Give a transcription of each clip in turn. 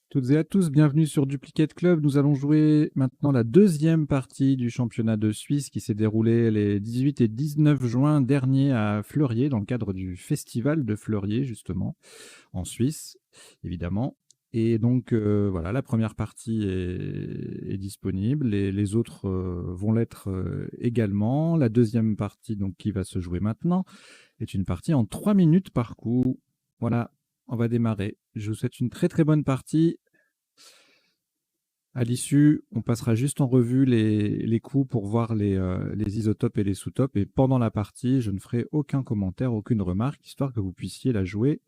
Toutes et à tous, bienvenue sur Duplicate Club. Nous allons jouer maintenant la deuxième partie du championnat de Suisse qui s'est déroulé les 18 et 19 juin dernier à Fleurier, dans le cadre du festival de Fleurier, justement, en Suisse, évidemment. Et donc, voilà, la première partie est disponible, les autres vont l'être également. La deuxième partie, donc, qui va se jouer maintenant, est une partie en 3 minutes par coup. Voilà, on va démarrer. Je vous souhaite une très très bonne partie. À l'issue, on passera juste en revue les coups pour voir les isotopes et les sous-topes. Et pendant la partie, je ne ferai aucun commentaire, aucune remarque, histoire que vous puissiez la jouer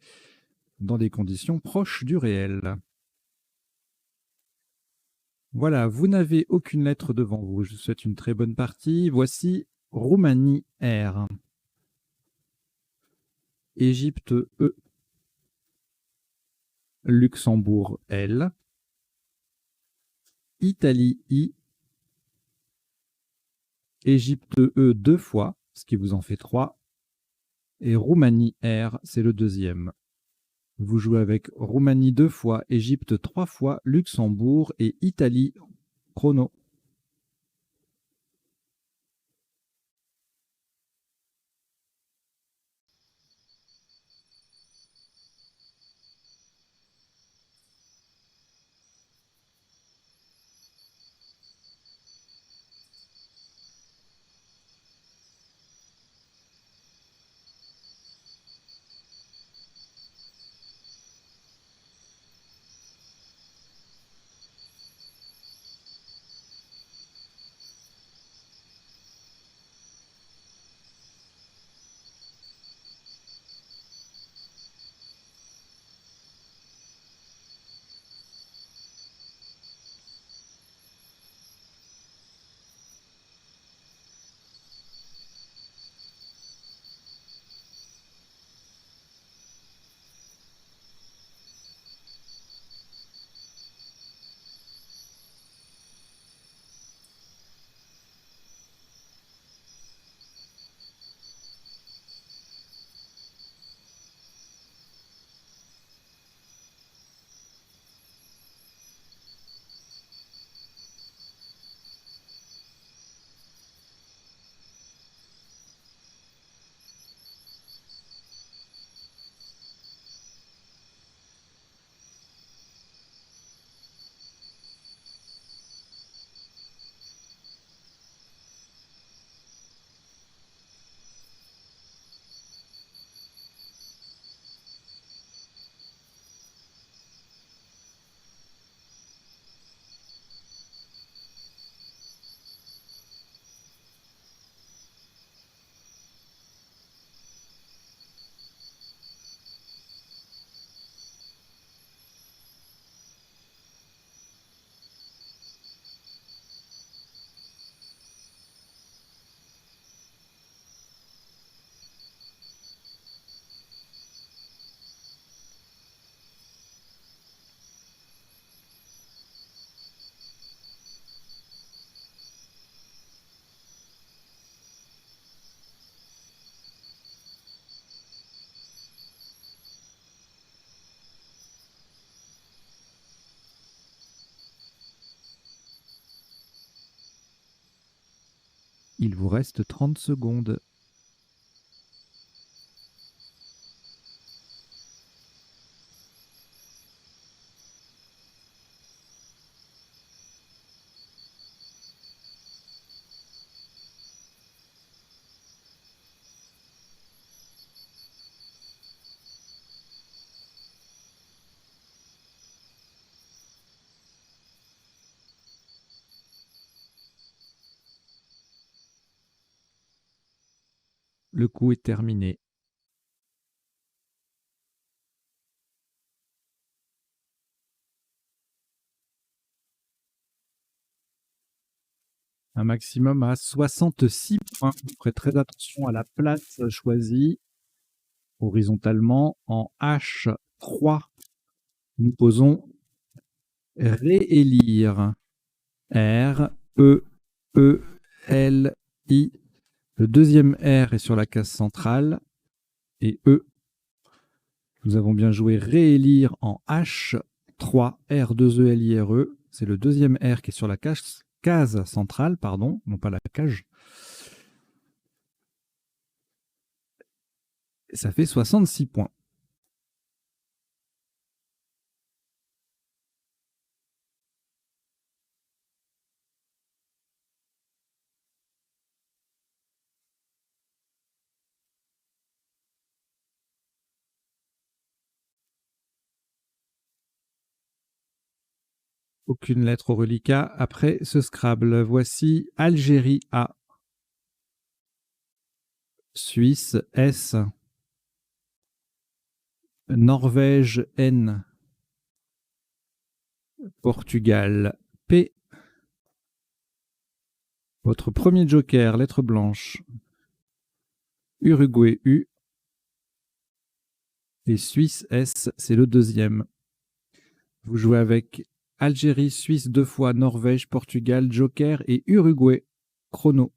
dans des conditions proches du réel. Voilà, vous n'avez aucune lettre devant vous. Je vous souhaite une très bonne partie. Voici Roumanie R, Égypte E, Luxembourg L, Italie I, Égypte E 2 fois, ce qui vous en fait 3, et Roumanie R, c'est le deuxième. Vous jouez avec Roumanie 2 fois, Égypte 3 fois, Luxembourg et Italie. Chrono. Il vous reste 30 secondes. Le coup est terminé. Un maximum à 66 points. Vous ferez très attention à la place choisie. Horizontalement, en H3, nous posons réélire. R, E, E, L, I. Le deuxième R est sur la case centrale. Et E. Nous avons bien joué réélire en H. 3, R2ELIRE. C'est le deuxième R qui est sur la case centrale, pardon, non pas la cage. Et ça fait 66 points. Aucune lettre au reliquat après ce Scrabble. Voici Algérie A, Suisse S, Norvège N, Portugal P. Votre premier joker, lettre blanche. Uruguay U. Et Suisse S, c'est le deuxième. Vous jouez avec Algérie, Suisse 2 fois, Norvège, Portugal, joker et Uruguay. Chrono.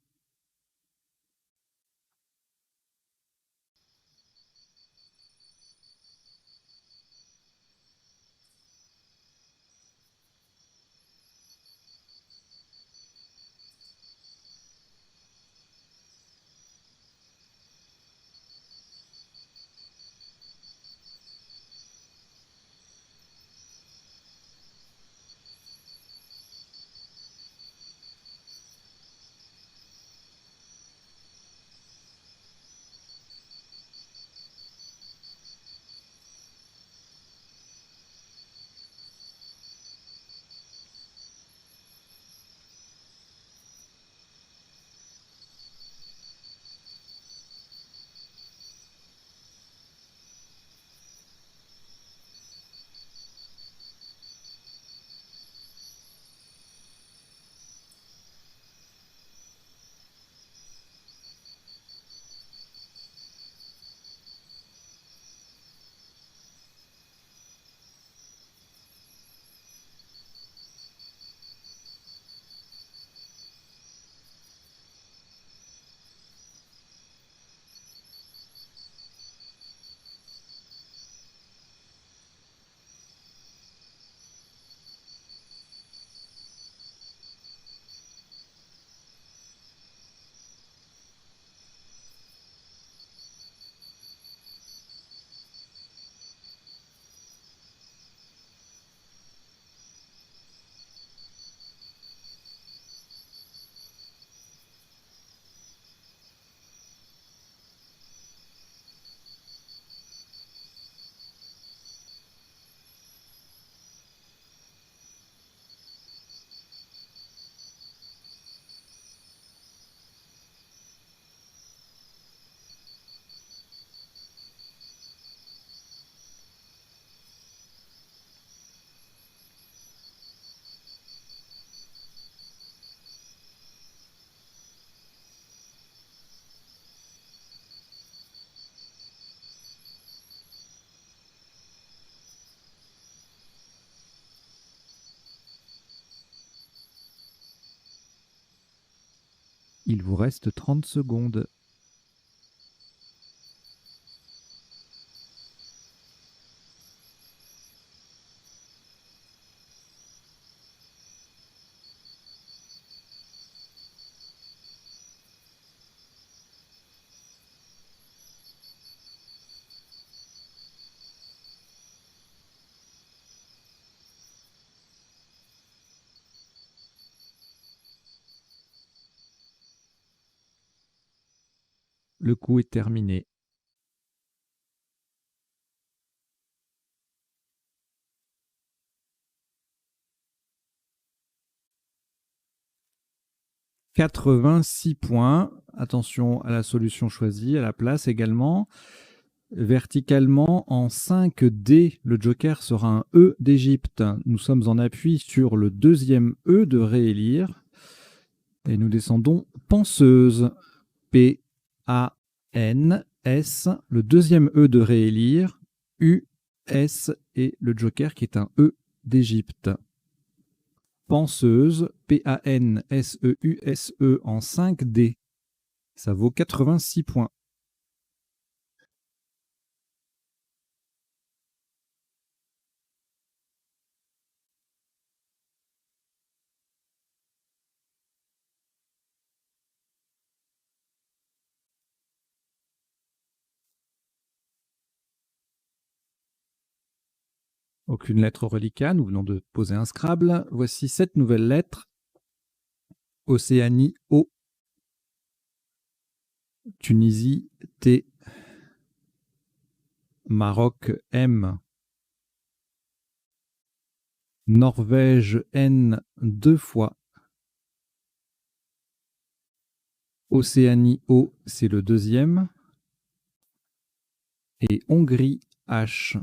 Il vous reste 30 secondes. Le coup est terminé. « 86 points. Attention à la solution choisie, à la place également. Verticalement, en 5D, le joker sera un E d'Égypte. Nous sommes en appui sur le deuxième E de réélire. Et nous descendons penseuse. P-A-N-S. Le deuxième E de réélire. U-S. Et le joker qui est un E d'Égypte. Penseuse. P-A-N-S-E-U-S-E en 5D. Ça vaut 86 points. Aucune lettre reliquat, nous venons de poser un Scrabble. Voici 7 nouvelles lettres. Océanie, O. Tunisie, T. Maroc, M. Norvège, N, 2 fois. Océanie, O, c'est le deuxième. Et Hongrie, H.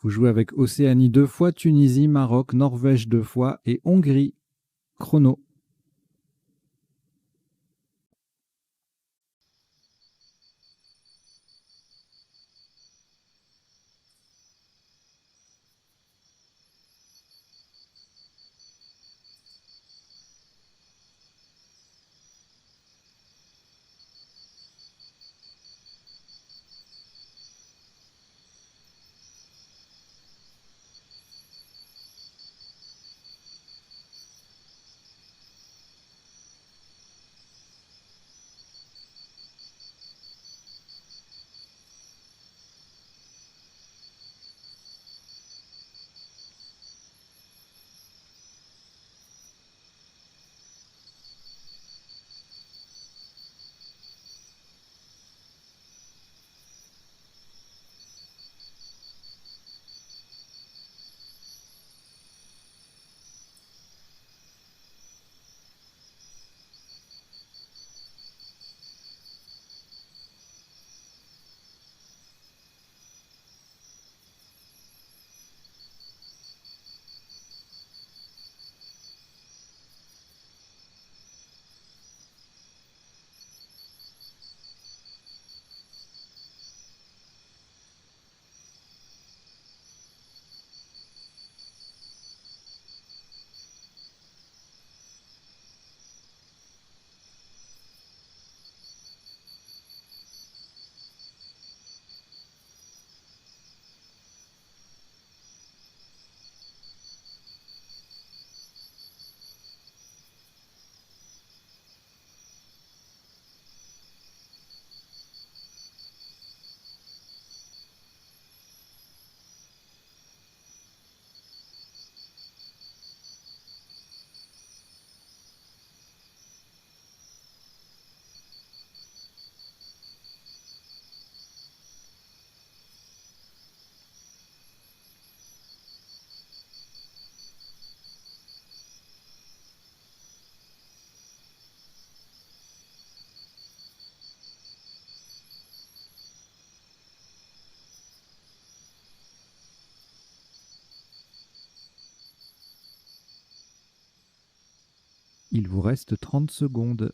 Vous jouez avec Océanie 2 fois, Tunisie, Maroc, Norvège 2 fois et Hongrie. Chrono. Il vous reste 30 secondes.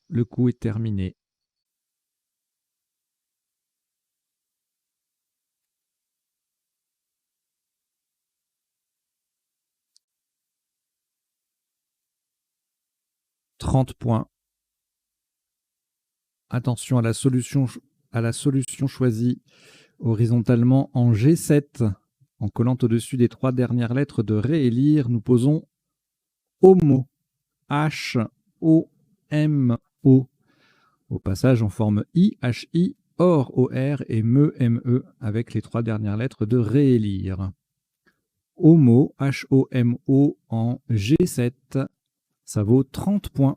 Le coup est terminé. « 30 points. Attention à la solution choisie horizontalement en G7. En collant au-dessus des 3 dernières lettres de réélire, nous posons HOMO. H-O-M-O. Au passage, on forme I-H-I, OR, O-R et ME, M-E avec les 3 dernières lettres de réélire. HOMO, H-O-M-O en G7. Ça vaut 30 points.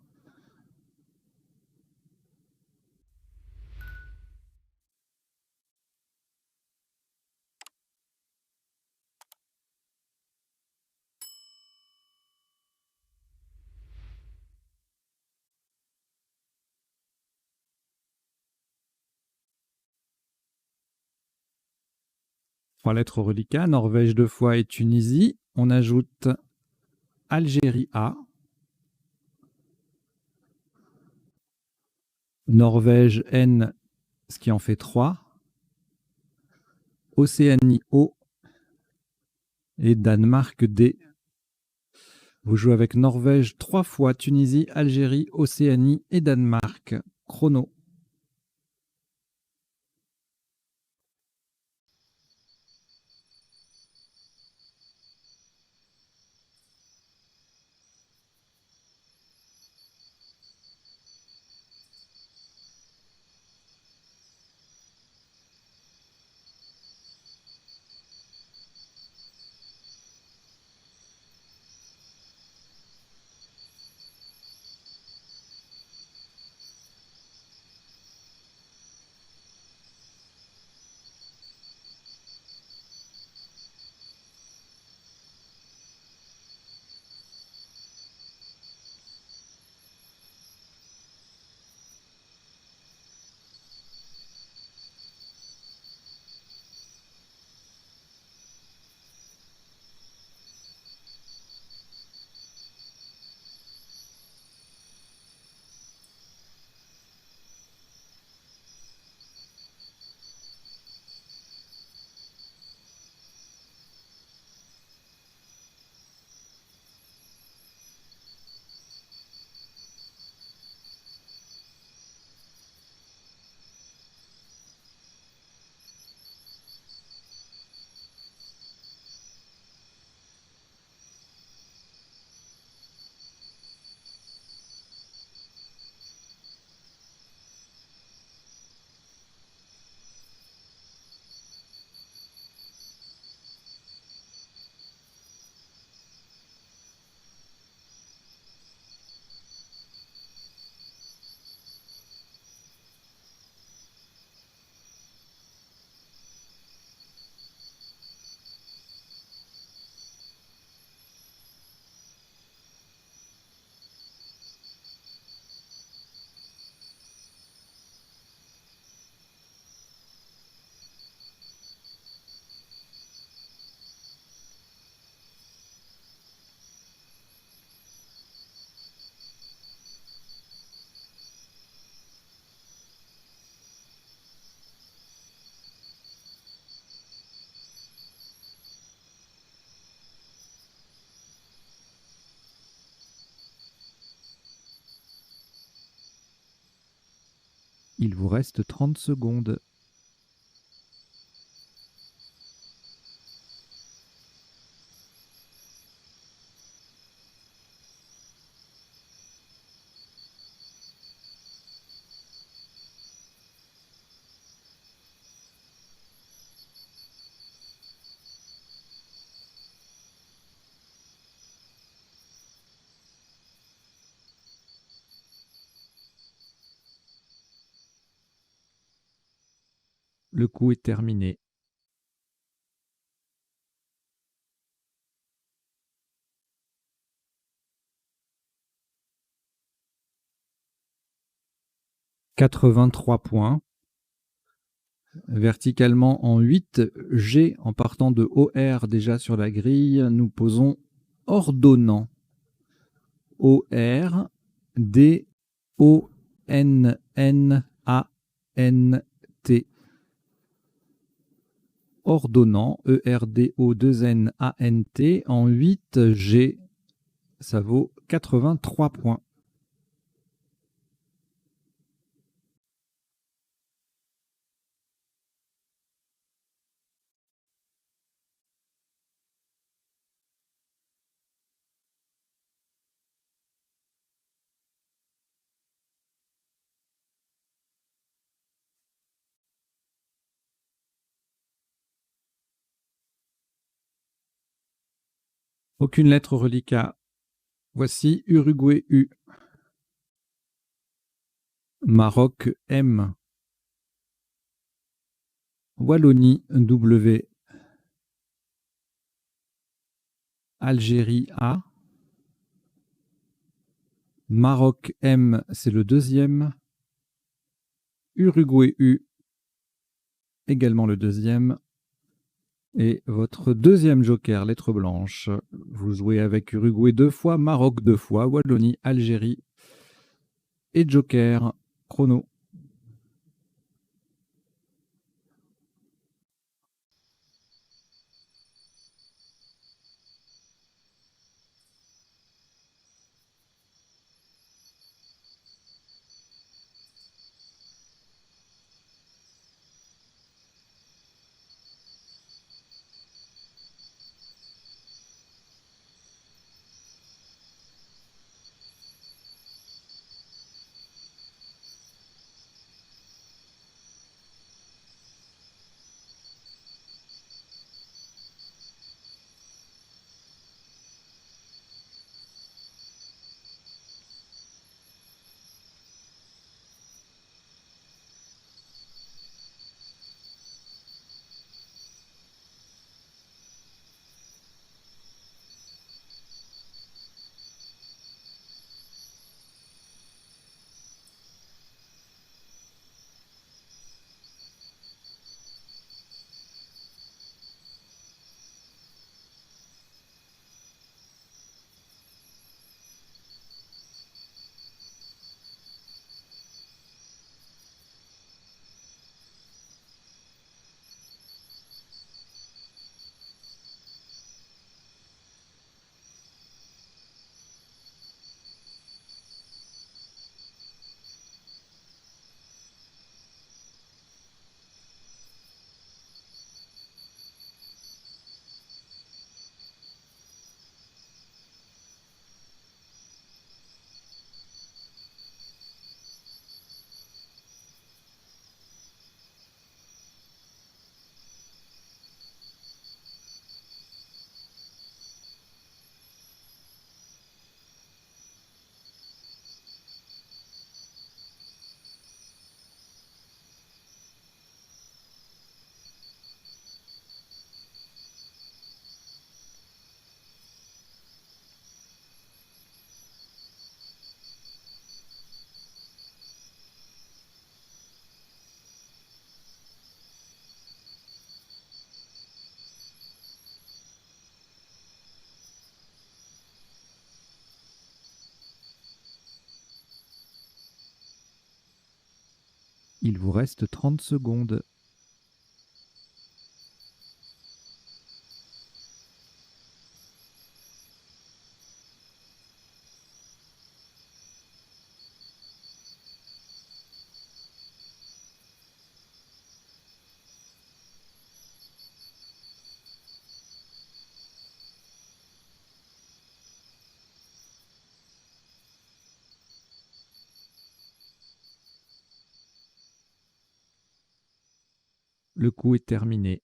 Trois lettres reliquats, Norvège 2 fois et Tunisie. On ajoute Algérie A, Norvège N, ce qui en fait 3, Océanie O Et Danemark D. Vous jouez avec Norvège 3 fois, Tunisie, Algérie, Océanie et Danemark. Chrono. Il vous reste 30 secondes. Le coup est terminé. « 83 points. Verticalement en 8, G en partant de OR déjà sur la grille, nous posons ordonnant. OR, D, O, N, N, A, N, T. Ordonnant, ERDO 2N ANT en 8 G, ça vaut 83 points. Aucune lettre reliquat. Voici Uruguay U. Maroc M. Wallonie W. Algérie A. Maroc M, c'est le deuxième. Uruguay U, également le deuxième. Et votre deuxième joker, lettre blanche. Vous jouez avec Uruguay 2 fois, Maroc 2 fois, Wallonie, Algérie et joker. Chrono. Il vous reste 30 secondes. Le coup est terminé.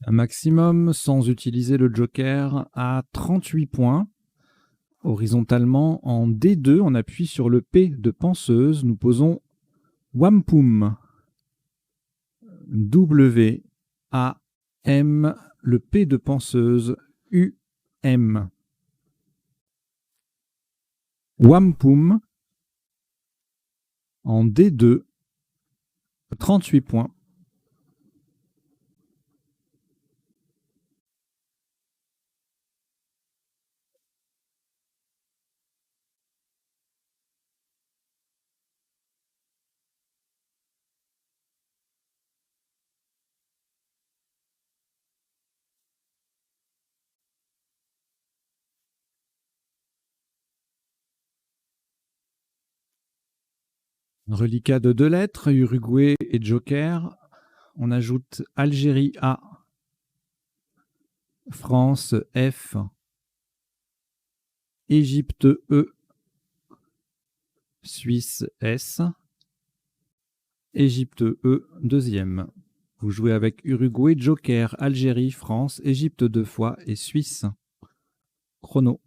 Un maximum, sans utiliser le joker, à 38 points. Horizontalement, en D2, on appuie sur le P de penseuse. Nous posons Wampum. W-A-M, le P de penseuse, U-M. Wampum, en D2, 38 points. Reliquat de 2 lettres, Uruguay et Joker. On ajoute Algérie A, France F, Égypte E, Suisse S, Égypte E, deuxième. Vous jouez avec Uruguay, Joker, Algérie, France, Égypte 2 fois et Suisse. Chrono.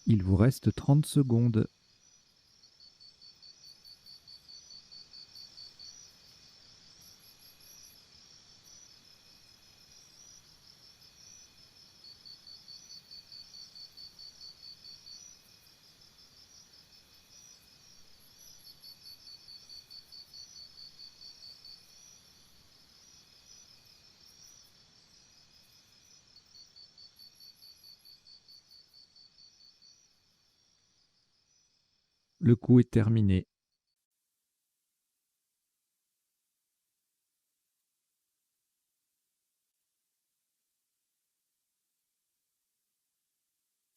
Il vous reste 30 secondes. Le coup est terminé.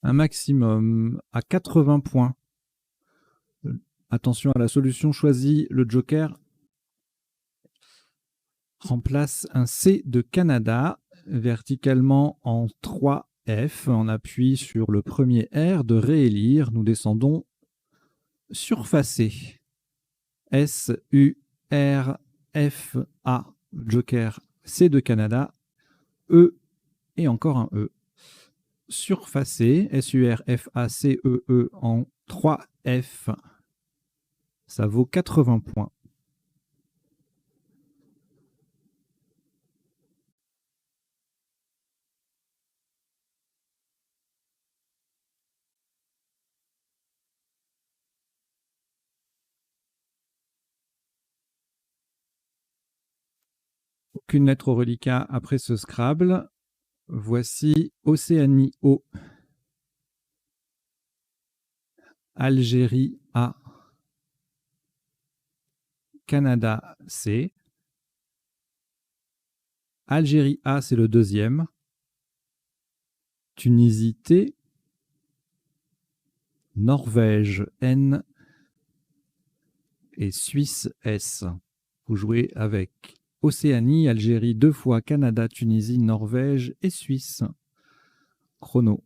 Un maximum à 80 points. Attention à la solution choisie, le joker remplace un C de Canada verticalement en 3 F. On appuie sur le premier R de réélire. Nous descendons surfacer. S-U-R-F-A. Joker C de Canada. E et encore un E. Surfacer. S-U-R-F-A-C-E-E en 3 F. Ça vaut 80 points. Aucune lettre au reliquat après ce Scrabble. Voici Océanie O, Algérie A, Canada C. Algérie A, c'est le deuxième. Tunisie T, Norvège N et Suisse S. Vous jouez avec Océanie, Algérie 2 fois, Canada, Tunisie, Norvège et Suisse. Chrono.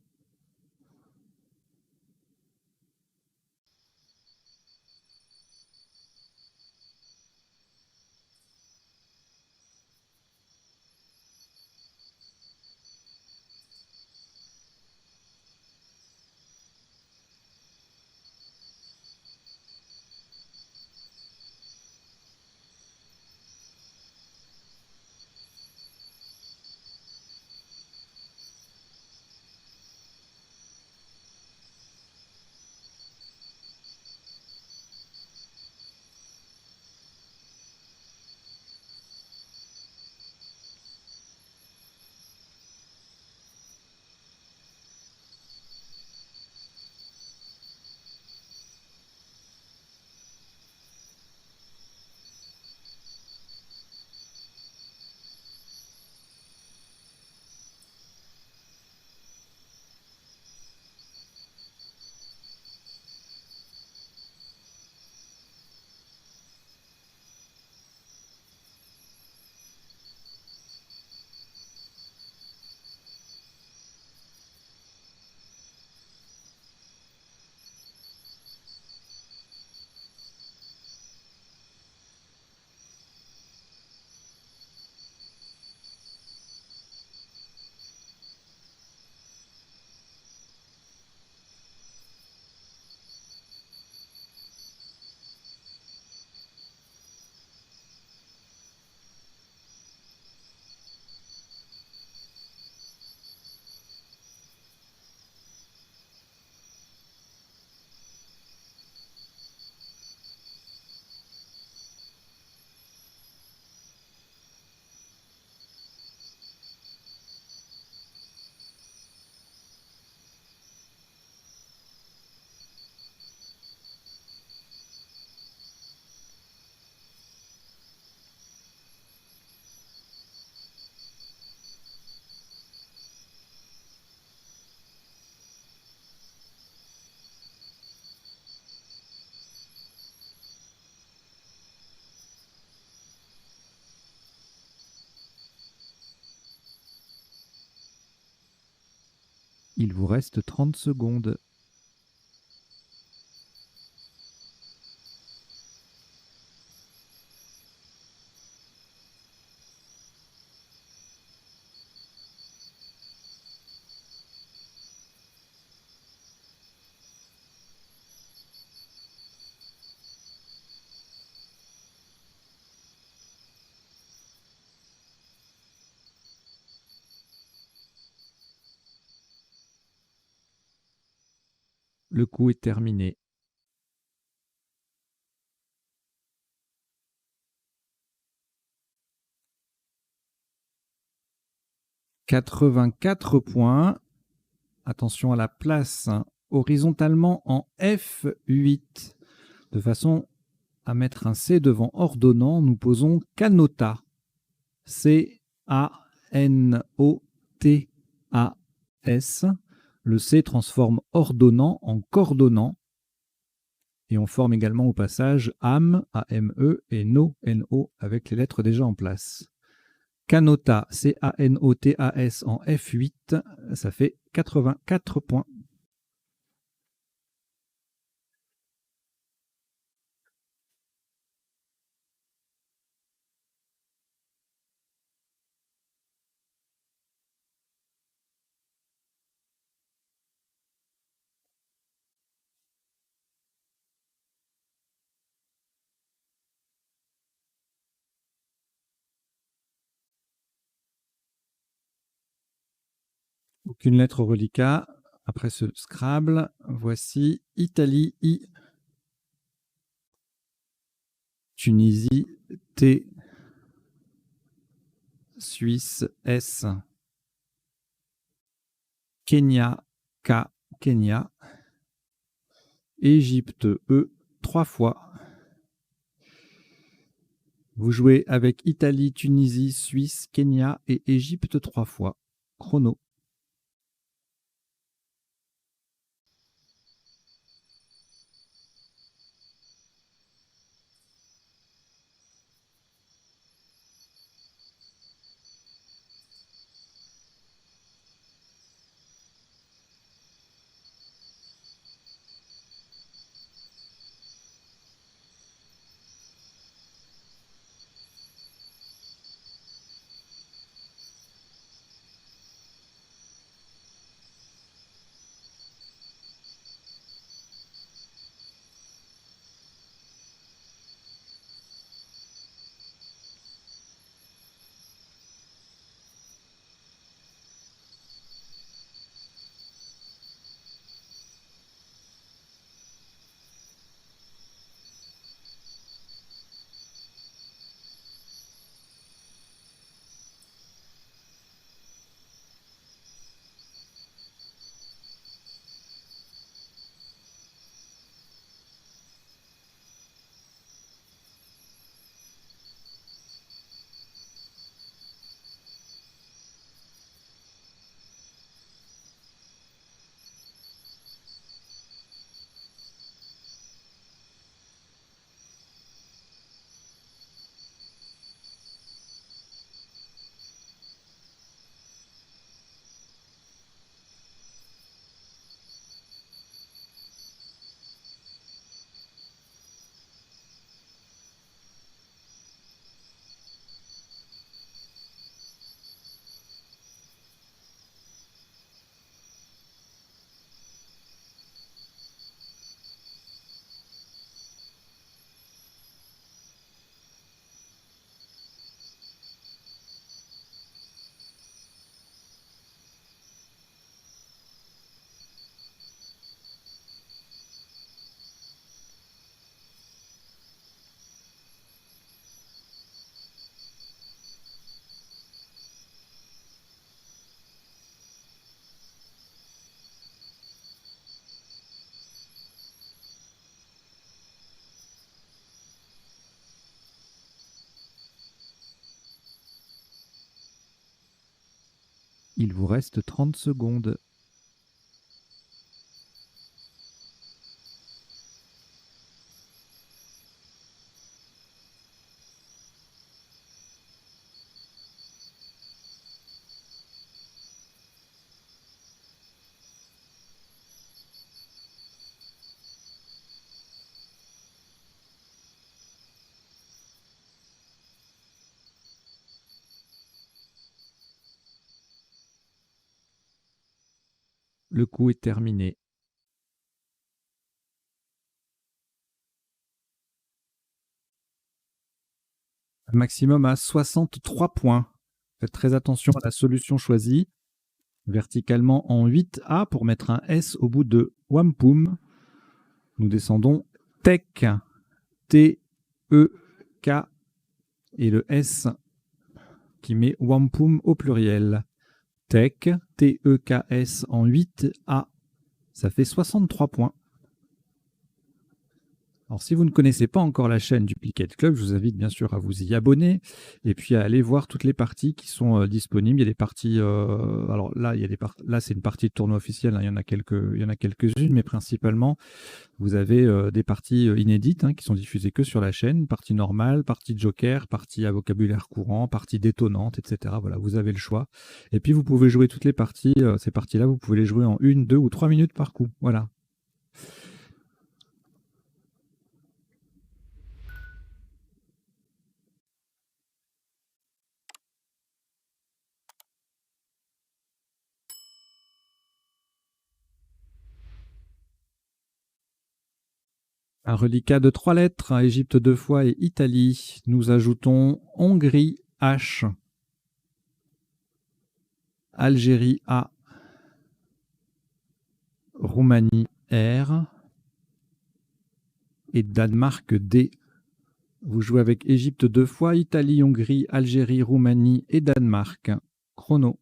Il vous reste 30 secondes. Le coup est terminé. « 84 points. Attention à la place, hein. Horizontalement en F8. De façon à mettre un C devant ordonnant, nous posons canota. C-A-N-O-T-A-S. Le C transforme ordonnant en coordonnant. Et on forme également au passage ame, A-M-E, et no, N-O, avec les lettres déjà en place. Canota, C-A-N-O-T-A-S en F8, ça fait 84 points. Aucune lettre au reliquat. Après ce Scrabble, voici Italie, I. Tunisie, T. Suisse, S. Kenya, K. Kenya. Égypte, E. 3 fois. Vous jouez avec Italie, Tunisie, Suisse, Kenya et Égypte 3 fois. Chrono. Il vous reste 30 secondes. Le coup est terminé. Un maximum à 63 points. Faites très attention à la solution choisie. Verticalement en 8A pour mettre un S au bout de Wampum. Nous descendons Tech, T-E-K, et le S qui met Wampum au pluriel. Tech, T-E-K-S en 8A. Ça fait 63 points. Alors, si vous ne connaissez pas encore la chaîne Duplicate Club, je vous invite bien sûr à vous y abonner et puis à aller voir toutes les parties qui sont disponibles. Il y a des parties, alors là, là c'est une partie de tournoi officiel, hein, il y en a quelques-unes, mais principalement, vous avez des parties inédites qui sont diffusées que sur la chaîne, partie normale, partie joker, partie à vocabulaire courant, partie détonnante, etc. Voilà, vous avez le choix. Et puis, vous pouvez jouer toutes les parties, ces parties-là, vous pouvez les jouer en 1, 2 ou 3 minutes par coup. Voilà. Un reliquat de 3 lettres, Égypte 2 fois et Italie. Nous ajoutons Hongrie H, Algérie A, Roumanie R et Danemark D. Vous jouez avec Égypte 2 fois, Italie, Hongrie, Algérie, Roumanie et Danemark. Chrono.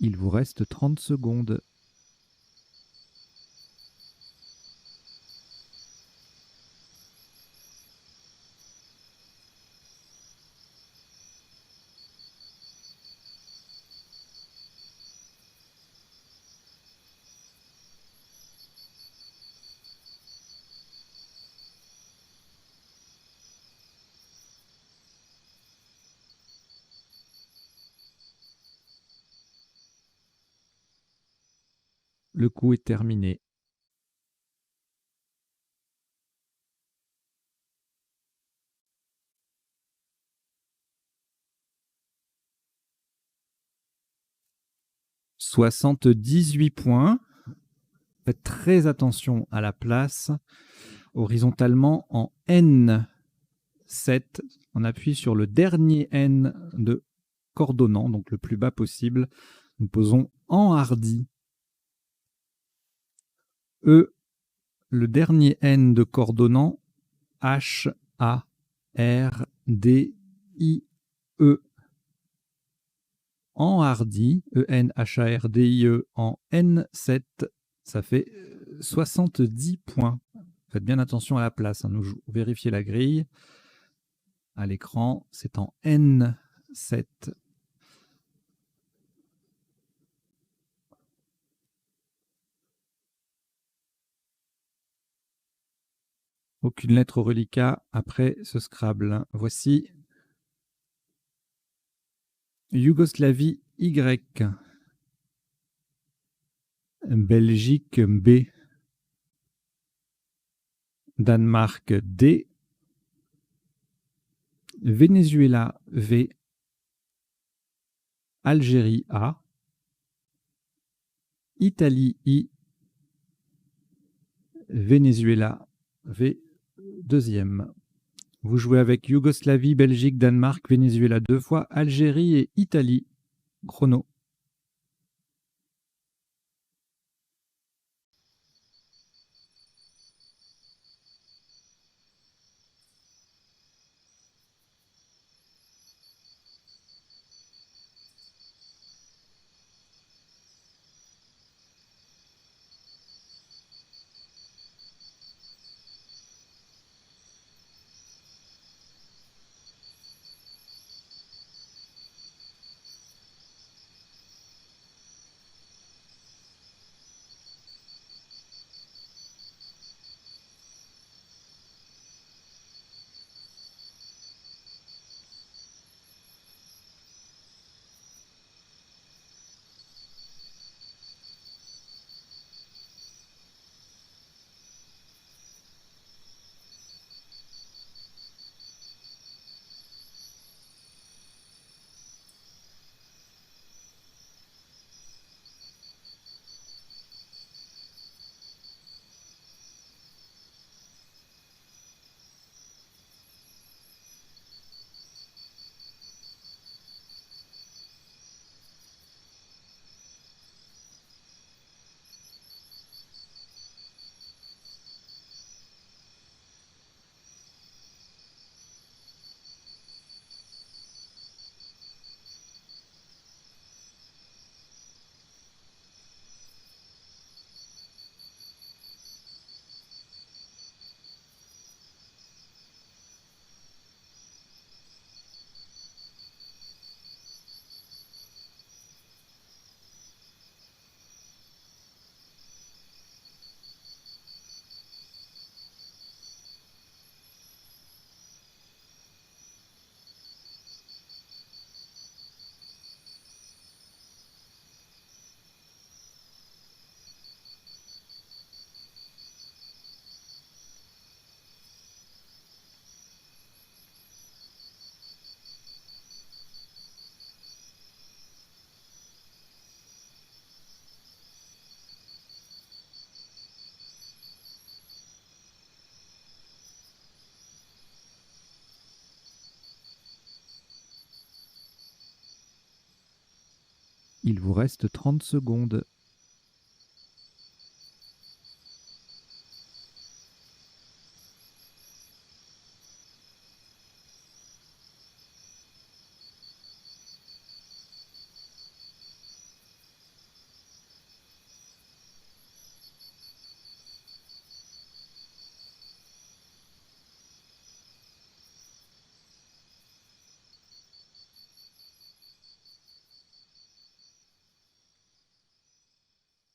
Il vous reste 30 secondes. Le coup est terminé. « 78 points. Faites très attention à la place. Horizontalement en N7. On appuie sur le dernier N de coordonnant, donc le plus bas possible. Nous posons enhardi. E, le dernier N de coordonnant, H, A, R, D, I, E. Enhardi, E-N-H-A-R-D-I-E en N7, ça fait 70 points. Faites bien attention à la place. Hein. Nous vérifiez la grille. À l'écran, c'est en N7. Aucune lettre au reliquat après ce Scrabble. Voici Yougoslavie Y. Belgique B. Danemark D. Venezuela V. Algérie A. Italie I. Venezuela V. Deuxième. Vous jouez avec Yougoslavie, Belgique, Danemark, Venezuela 2 fois, Algérie et Italie. Chrono. Il vous reste 30 secondes.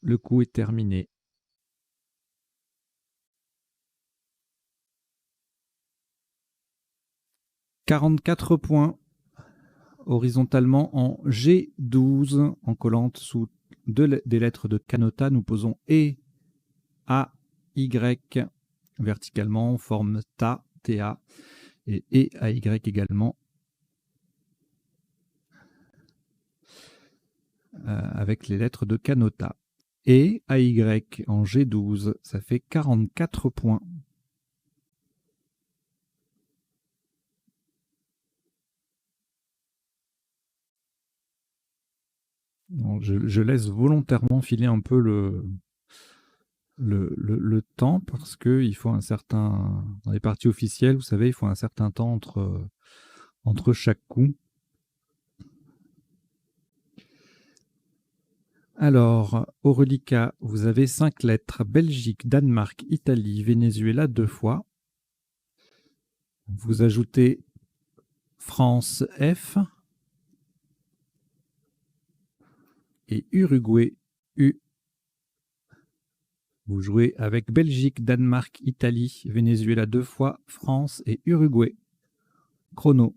Le coup est terminé. « 44 points horizontalement en G12 en collante sous des lettres de Canota. Nous posons E, A, Y verticalement, forme TA, TA, et E, A, Y également, avec les lettres de Canota. E, A, Y en G12, ça fait 44 points. Bon, je laisse volontairement filer un peu le temps parce qu'il faut un certain... Dans les parties officielles, vous savez, il faut un certain temps entre chaque coup. Alors, au reliquat, vous avez 5 lettres. Belgique, Danemark, Italie, Venezuela 2 fois. Vous ajoutez France F et Uruguay U. Vous jouez avec Belgique, Danemark, Italie, Venezuela 2 fois, France et Uruguay. Chrono.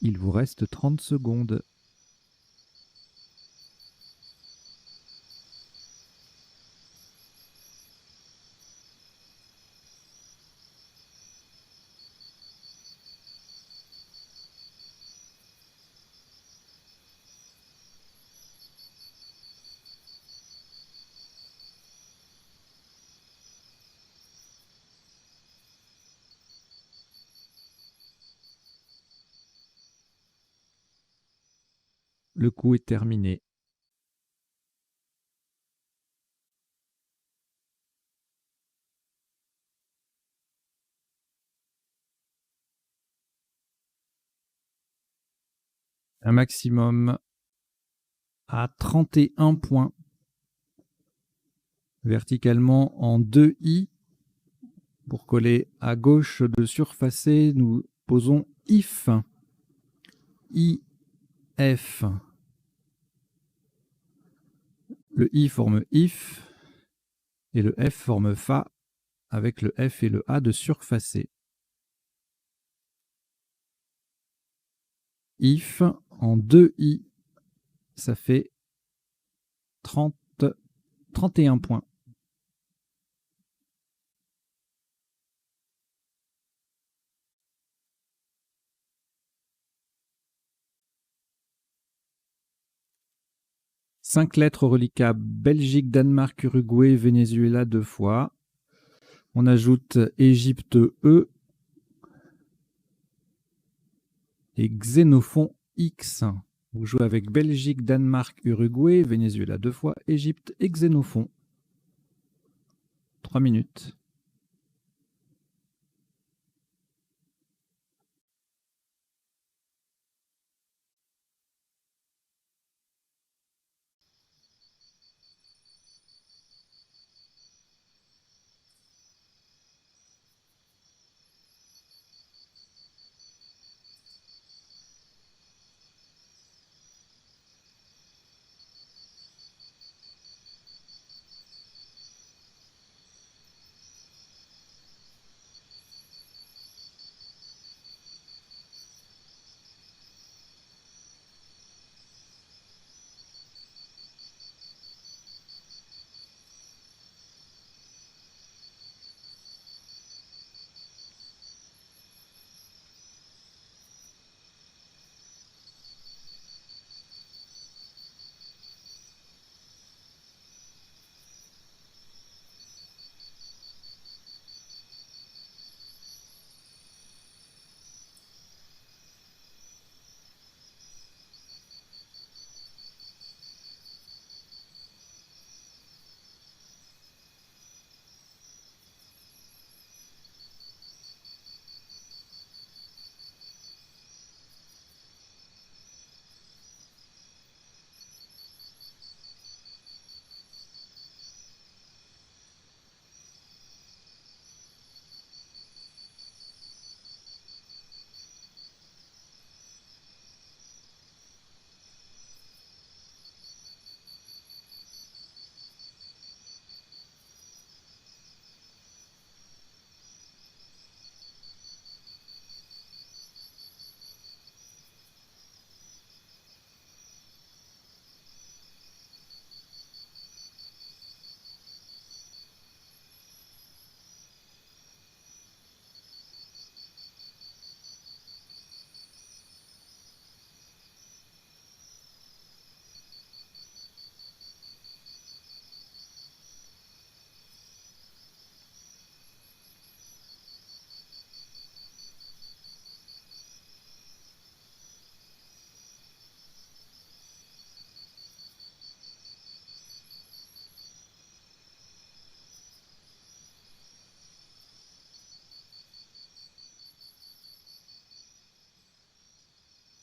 Il vous reste 30 secondes. Le coup est terminé. Un maximum à 31 points. Verticalement en 2 i. Pour coller à gauche de surfacé, nous posons if. IF. Le i forme if et le f forme fa avec le f et le a de surfacé. If en 2 i, ça fait 31 points. Cinq lettres au reliquat: Belgique, Danemark, Uruguay, Venezuela 2 fois. On ajoute Égypte E et Xénophon X. Vous jouez avec Belgique, Danemark, Uruguay, Venezuela 2 fois, Égypte et Xénophon. 3 minutes.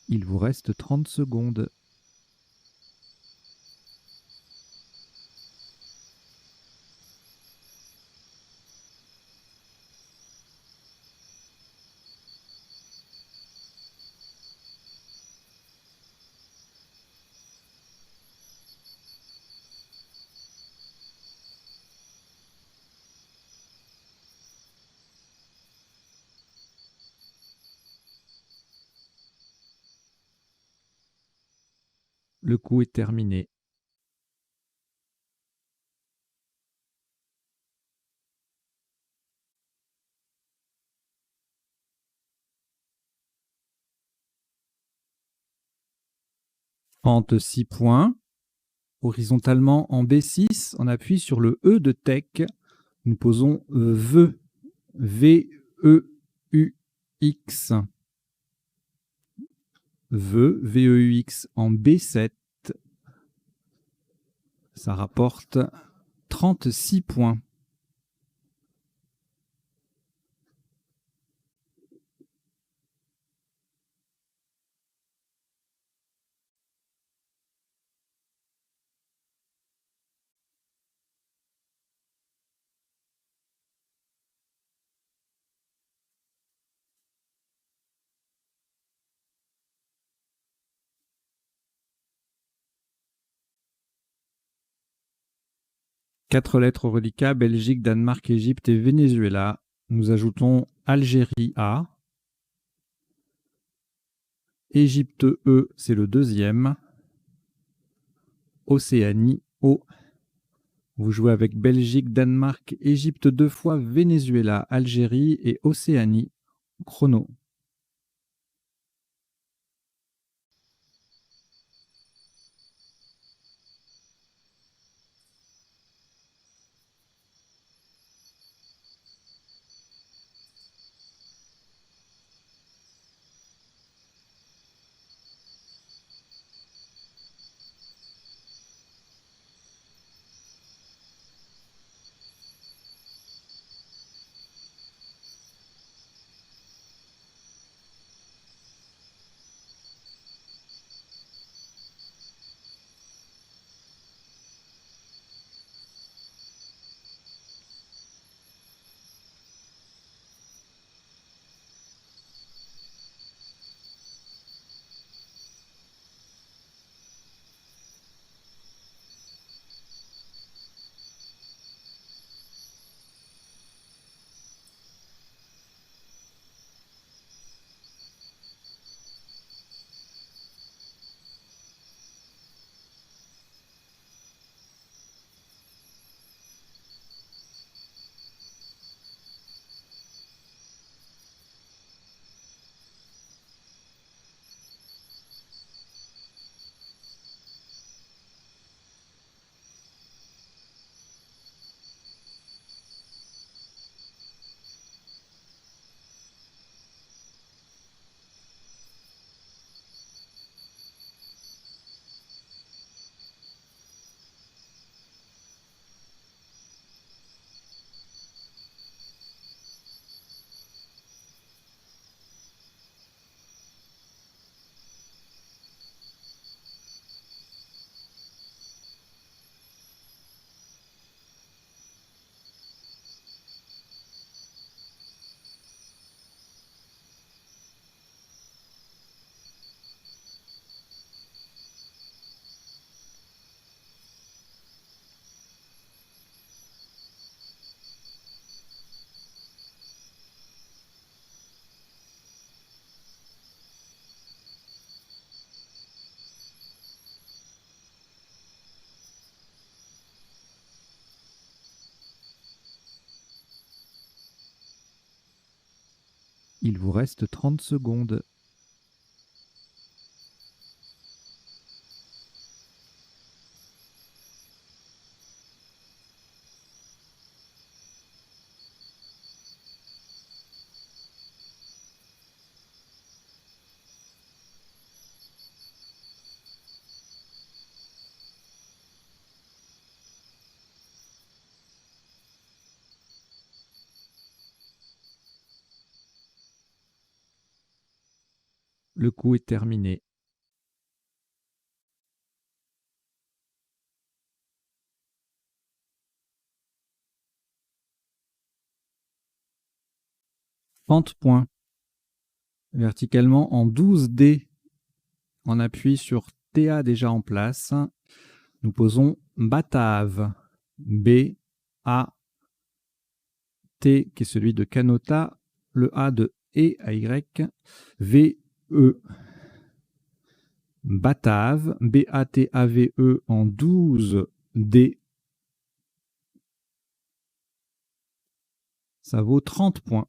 Il vous reste 30 secondes. Le coup est terminé. Pente 6 points. Horizontalement en B6, on appuie sur le E de tech. Nous posons VE, V-E-U-X. VE, V-E-U-X en B7. Ça rapporte 36 points. Quatre lettres au reliquat, Belgique, Danemark, Égypte et Venezuela. Nous ajoutons Algérie A. Égypte E, c'est le deuxième. Océanie O. Vous jouez avec Belgique, Danemark, Égypte 2 fois, Venezuela, Algérie et Océanie. Chrono. Il vous reste 30 secondes. Le coup est terminé. Trente points. Verticalement en 12 dés. On appuie sur TA déjà en place. Nous posons Batave. B-A-T, qui est celui de Canota. Le A de E-A-Y. V-E. Batave. B-A-T-A-V-E en 12 dés. Ça vaut 30 points.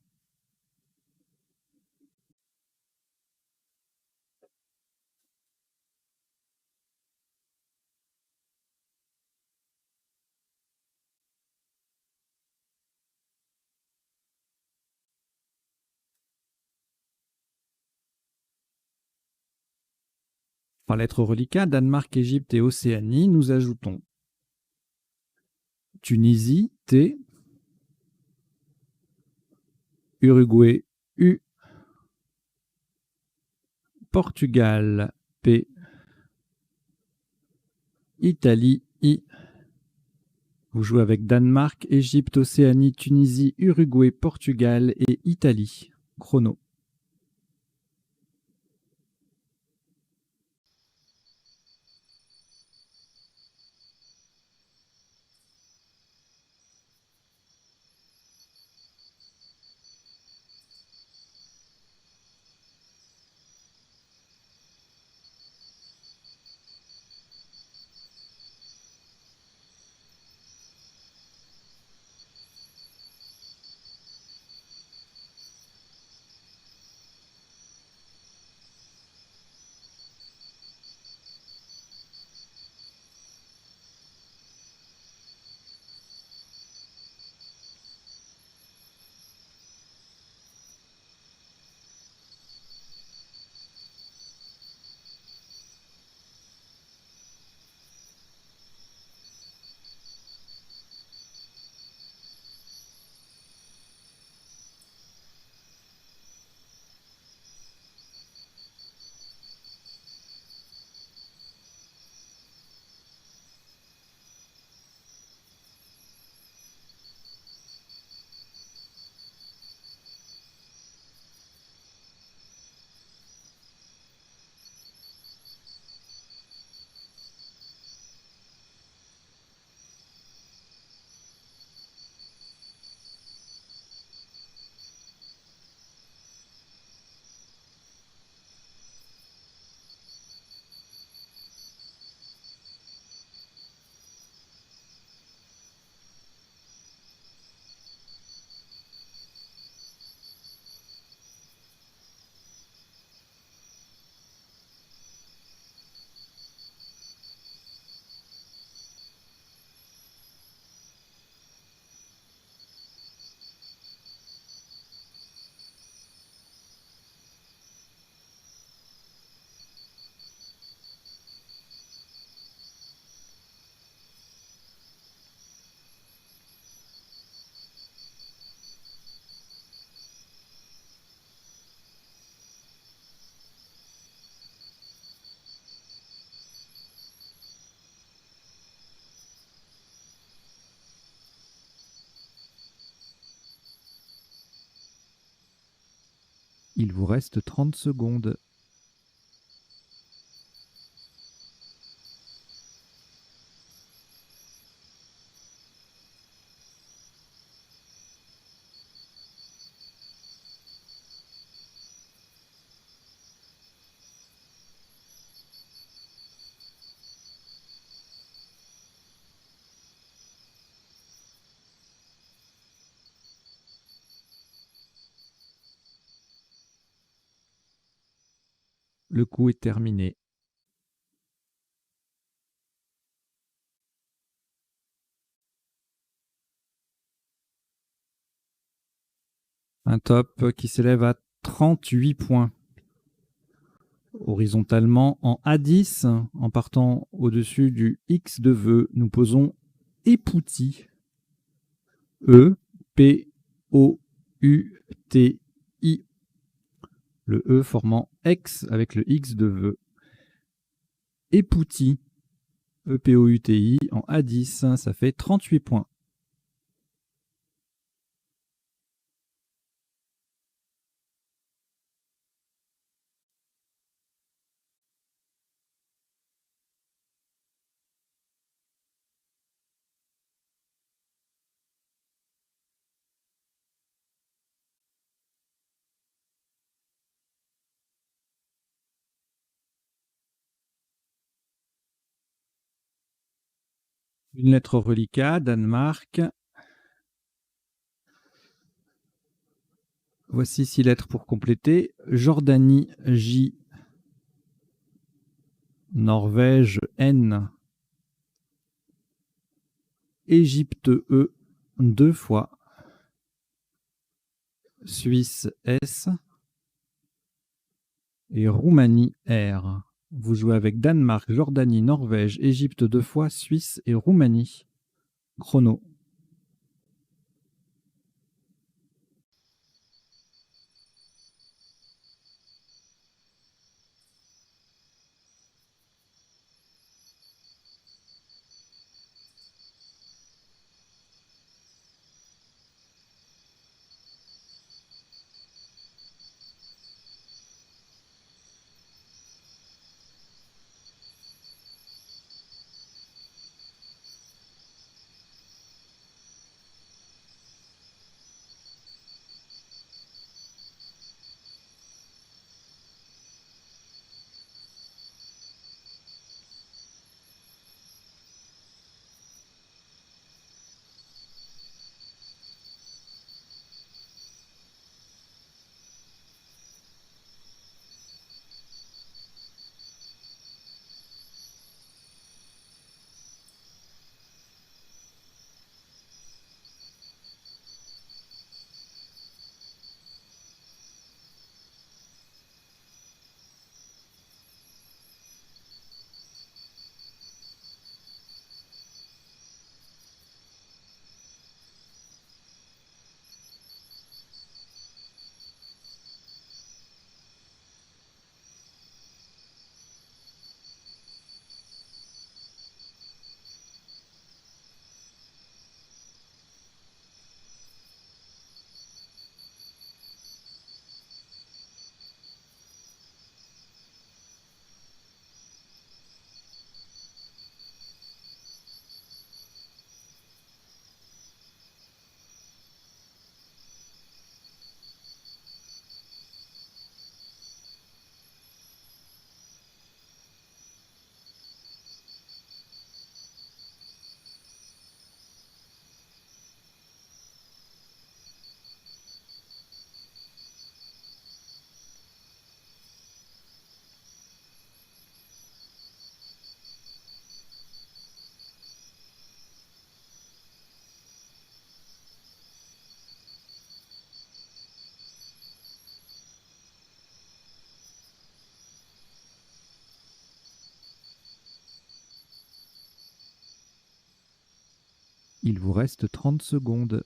Par lettre reliquat, Danemark, Égypte et Océanie, nous ajoutons Tunisie, T, Uruguay, U, Portugal, P, Italie, I. Vous jouez avec Danemark, Égypte, Océanie, Tunisie, Uruguay, Portugal et Italie. Chrono. Il vous reste 30 secondes. Le coup est terminé. Un top qui s'élève à 38 points. Horizontalement en A10, en partant au-dessus du X de vœux, nous posons Epouti. E, P, O, U, T, I. Le E formant ex avec le X de vœux. Epouti, E-P-O-U-T-I, en A10, ça fait 38 points. Une lettre reliquat, Danemark. Voici 6 lettres pour compléter. Jordanie, J. Norvège, N. Égypte, E, 2 fois. Suisse, S. Et Roumanie, R. Vous jouez avec Danemark, Jordanie, Norvège, Égypte 2 fois, Suisse et Roumanie. Chrono. Il vous reste 30 secondes.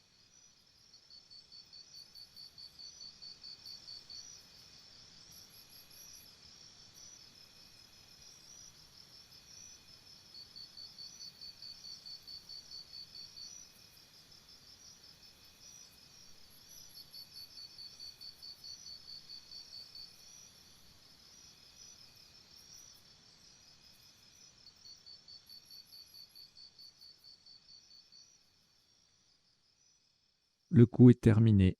Le coup est terminé.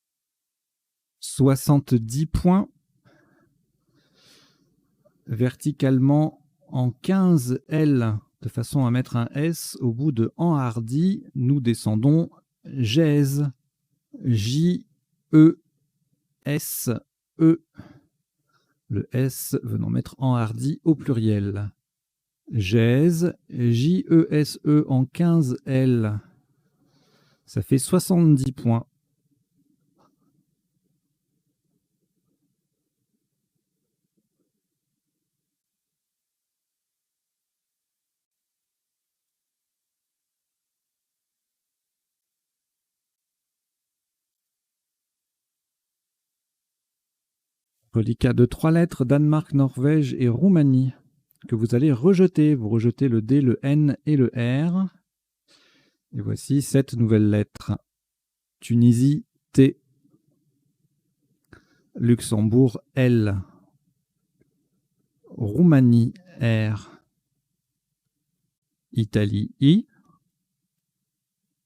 « 70 points. Verticalement en 15 L, de façon à mettre un S au bout de enhardi. Nous descendons Jèze, J-E-S-E. Le S venant mettre enhardi au pluriel. Jèze, J-E-S-E en 15 L. Ça fait 70 points. Reliquat de 3 lettres, Danemark, Norvège et Roumanie, que vous allez rejeter. Vous rejetez le D, le N et le R. Et voici 7 nouvelles lettres. Tunisie, T. Luxembourg, L. Roumanie, R. Italie, I.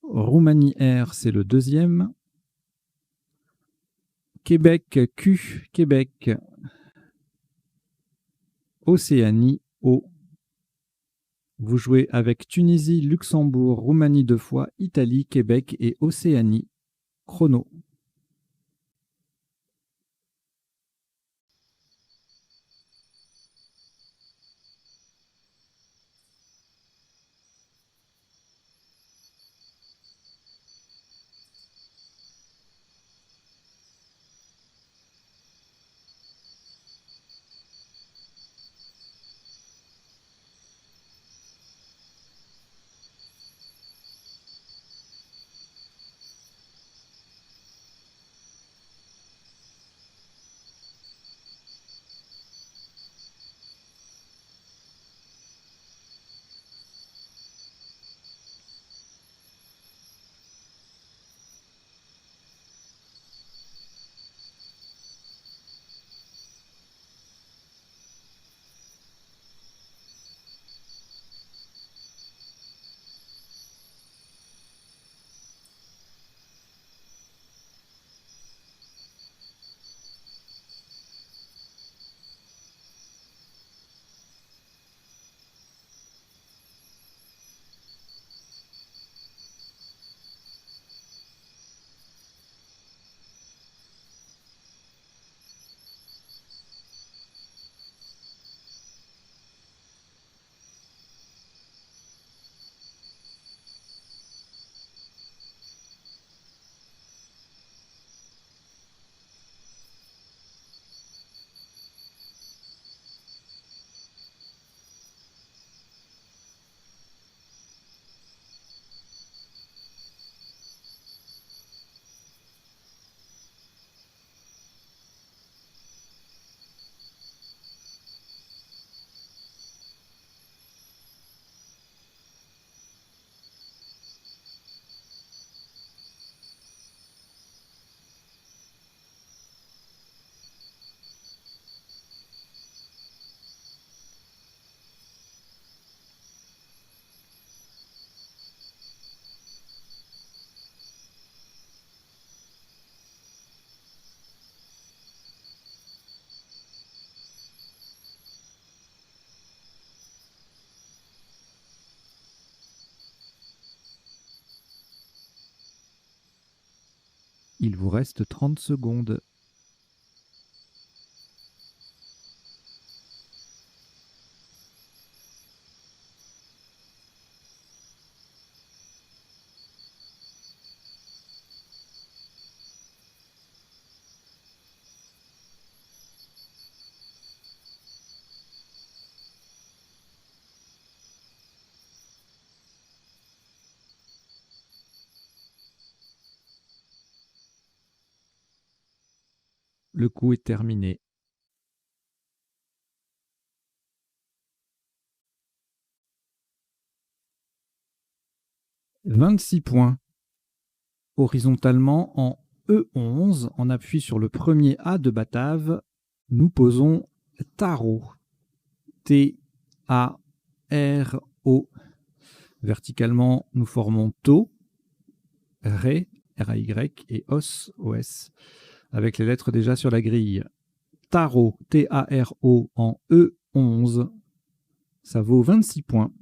Roumanie, R, c'est le deuxième. Québec, Q. Québec. Océanie, O. Vous jouez avec Tunisie, Luxembourg, Roumanie 2 fois, Italie, Québec et Océanie. Chrono. Il vous reste 30 secondes. Le coup est terminé. « 26 points. Horizontalement en E11, en appui sur le premier A de Batave, nous posons Taro. T-A-R-O. Verticalement, nous formons To, Ré, R-A-Y et Os, O-S, avec les lettres déjà sur la grille. Taro, T-A-R-O en E11, ça vaut 26 points.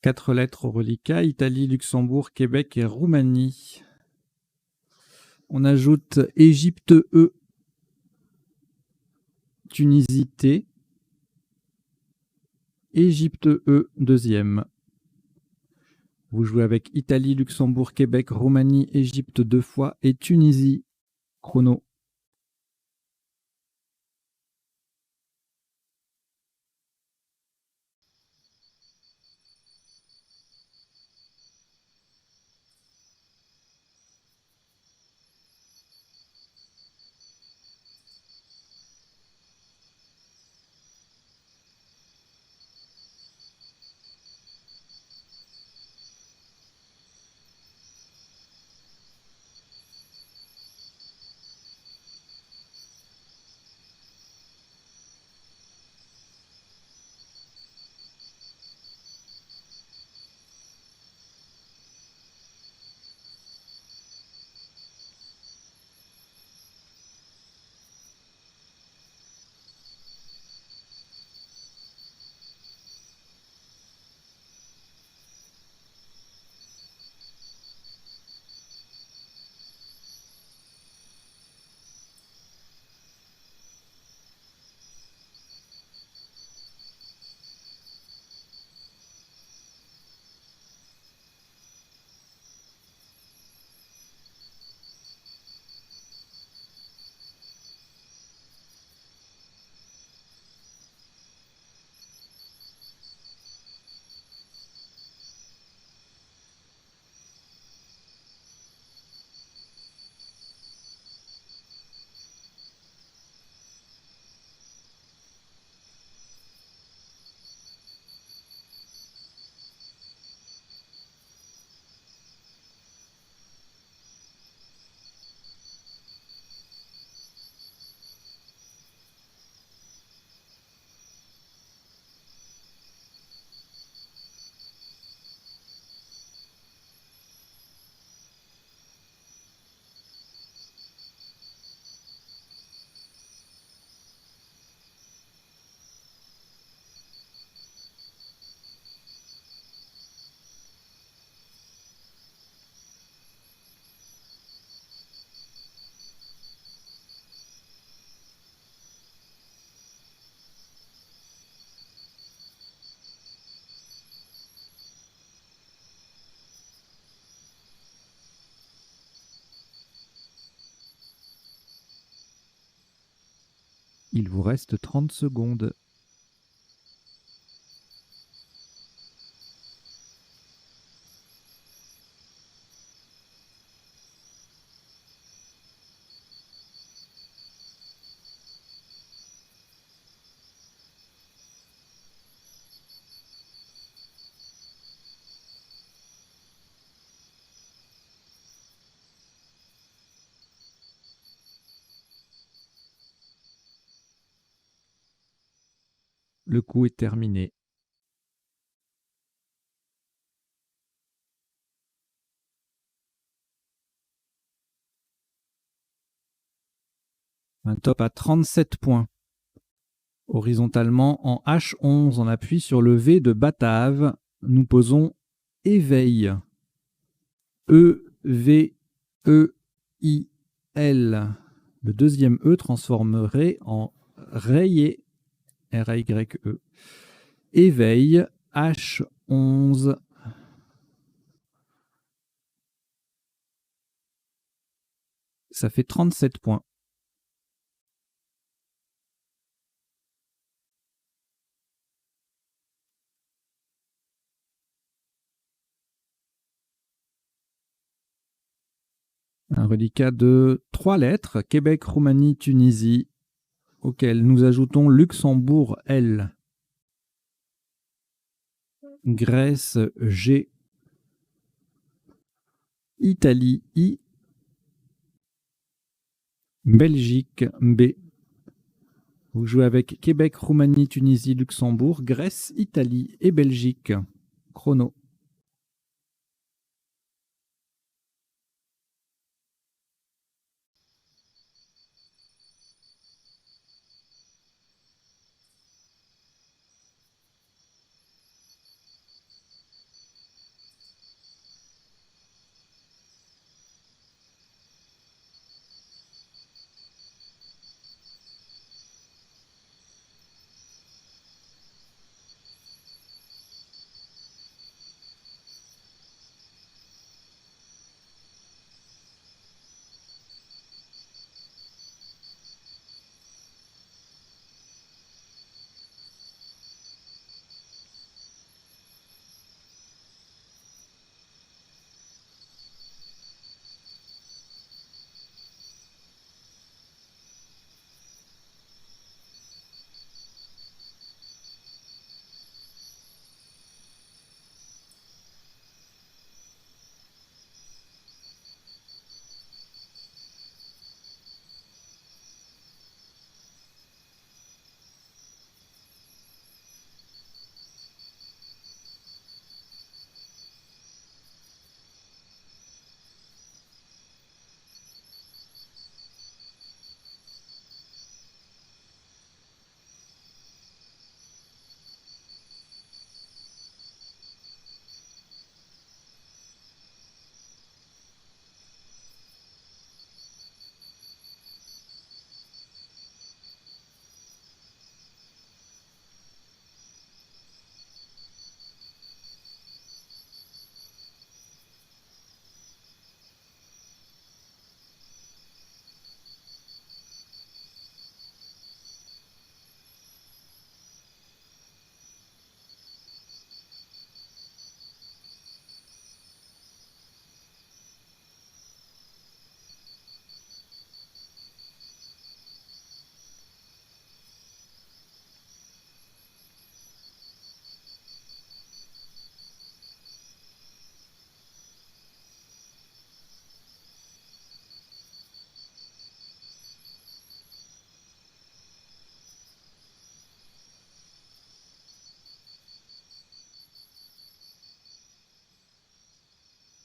Quatre lettres au reliquat, Italie, Luxembourg, Québec et Roumanie. On ajoute Égypte E, Tunisie T, Égypte E, deuxième. Vous jouez avec Italie, Luxembourg, Québec, Roumanie, Égypte 2 fois et Tunisie. Chrono. Il vous reste 30 secondes. Le coup est terminé. Un top à 37 points. Horizontalement, en H11, on appuie sur le V de Batave. Nous posons éveil. E-V-E-I-L. Le deuxième E transformerait en rayé. R-A-Y-E. Éveil. H11. Ça fait 37 points. Un reliquat de 3 lettres, Québec, Roumanie, Tunisie, auquel nous ajoutons Luxembourg, L, Grèce, G, Italie, I, Belgique, B. Vous jouez avec Québec, Roumanie, Tunisie, Luxembourg, Grèce, Italie et Belgique. Chrono.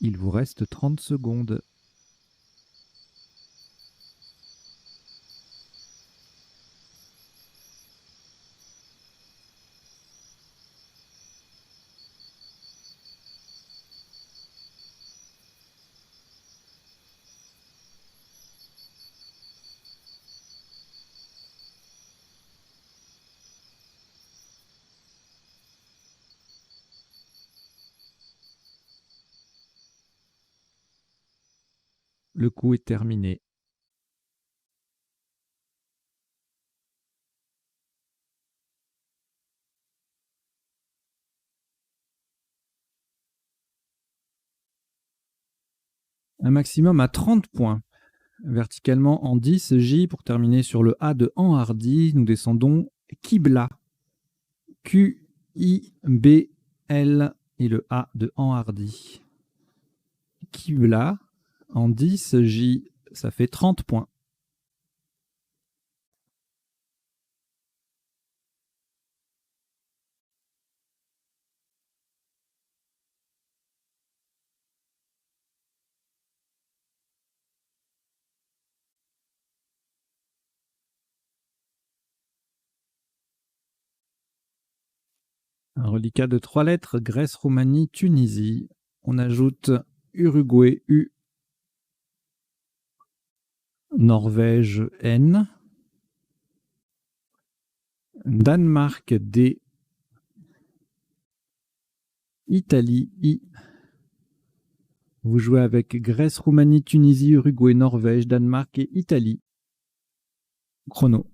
Il vous reste 30 secondes. Le coup est terminé. Un maximum à 30 points. Verticalement en 10, J pour terminer sur le A de enhardi. Nous descendons Qibla. Q-I-B-L et le A de enhardi. Qibla en 10, J, ça fait 30 points. Un reliquat de 3 lettres, Grèce, Roumanie, Tunisie. On ajoute Uruguay, U, Norvège, N, Danemark, D, Italie, I. Vous jouez avec Grèce, Roumanie, Tunisie, Uruguay, Norvège, Danemark et Italie. Chrono.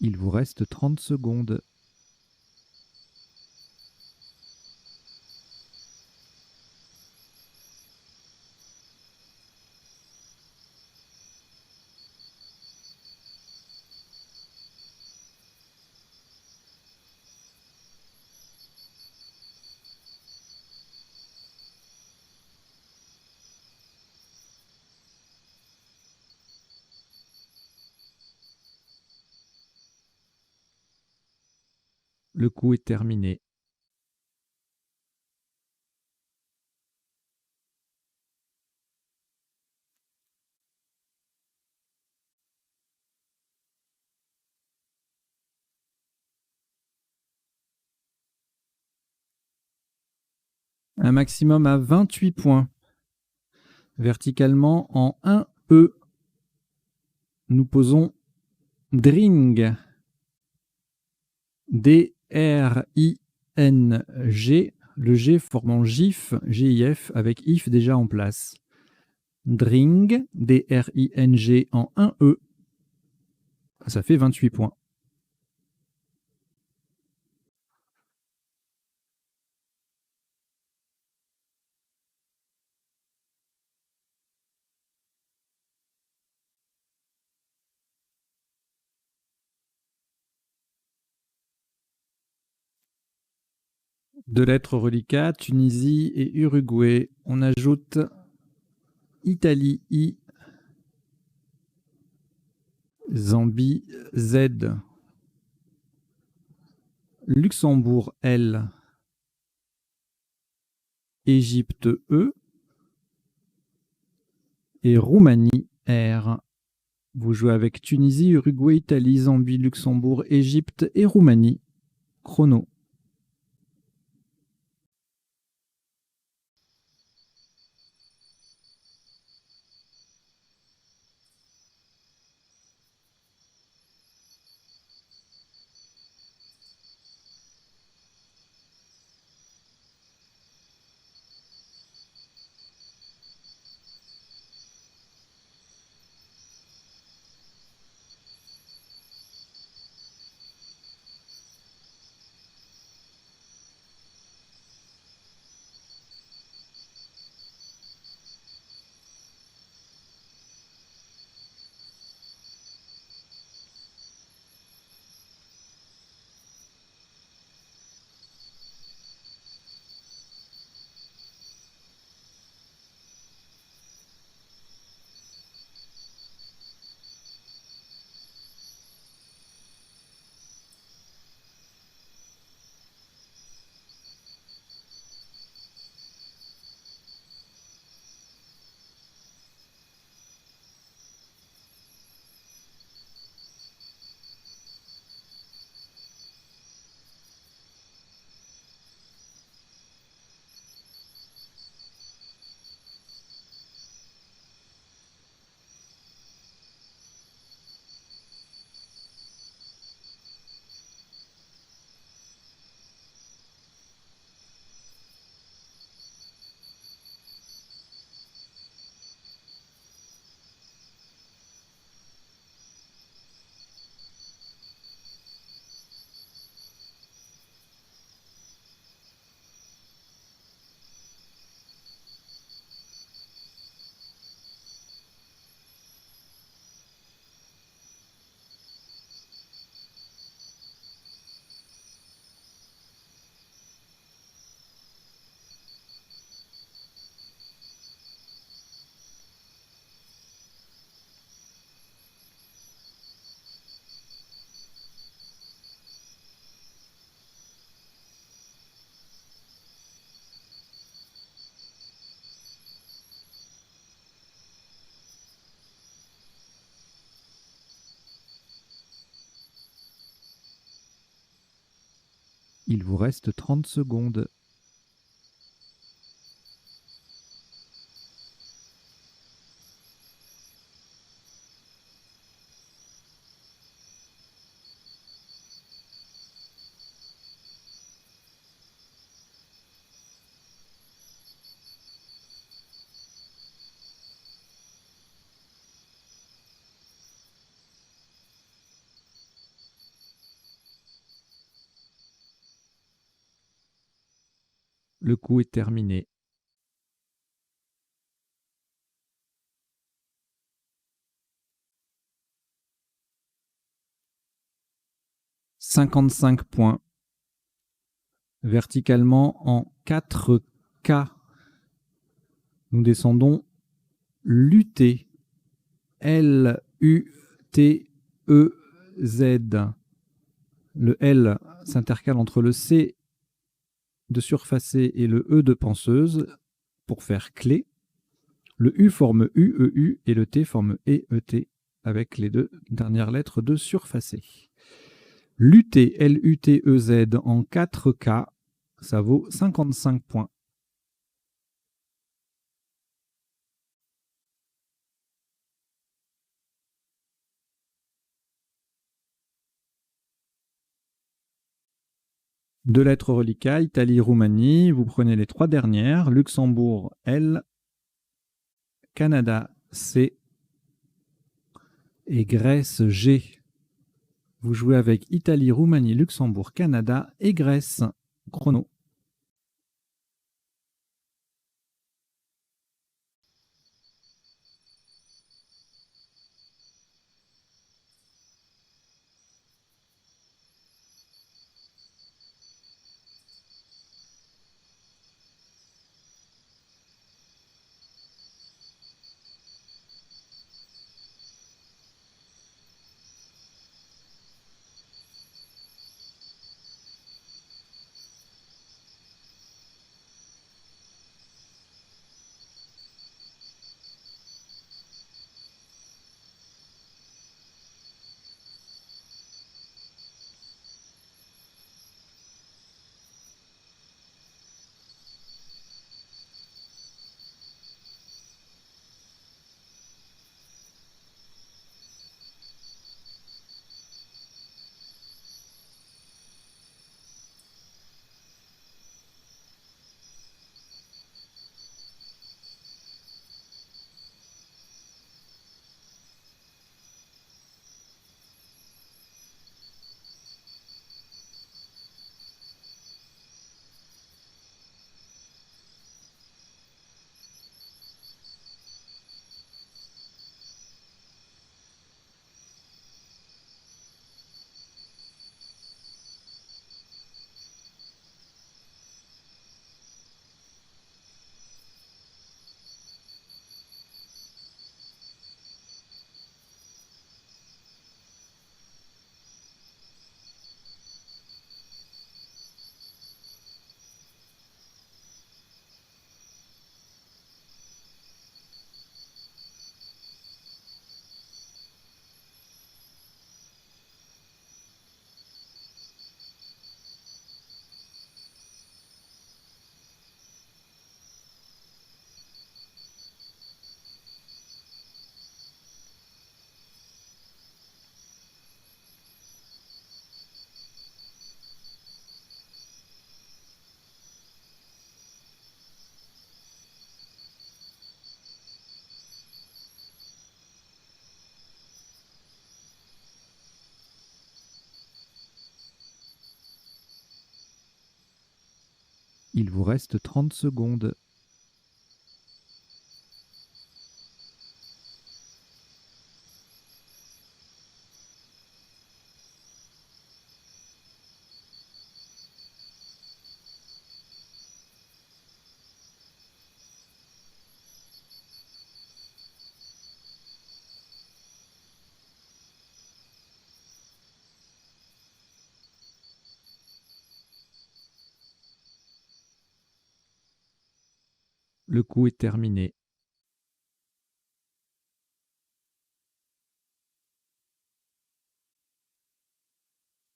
Il vous reste 30 secondes. Le coup est terminé. Un maximum à 28 points. Verticalement, en 1 E, nous posons Dring. D-R-I-N-G. Le G formant GIF, G-I-F, avec IF déjà en place. Dring, D-R-I-N-G en 1 E. Ça fait 28 points. Deux lettres reliquats, Tunisie et Uruguay. On ajoute Italie I, Zambie Z, Luxembourg L, Égypte E et Roumanie R. Vous jouez avec Tunisie, Uruguay, Italie, Zambie, Luxembourg, Égypte et Roumanie. Chrono. Il vous reste 30 secondes. Le coup est terminé. « 55 points. Verticalement en 4K. Nous descendons lutter. L-U-T-E-Z. Le L s'intercale entre le C de surfacé et le E de penseuse pour faire clé. Le U forme U-E-U et le T forme E-E-T avec les deux dernières lettres de surfacé. Lutter, L-U-T-E-Z en 4K, ça vaut 55 points. Deux lettres reliquats, Italie, Roumanie. Vous prenez les trois dernières. Luxembourg, L. Canada, C. Et Grèce, G. Vous jouez avec Italie, Roumanie, Luxembourg, Canada et Grèce. Chrono. Il vous reste 30 secondes. Le coup est terminé.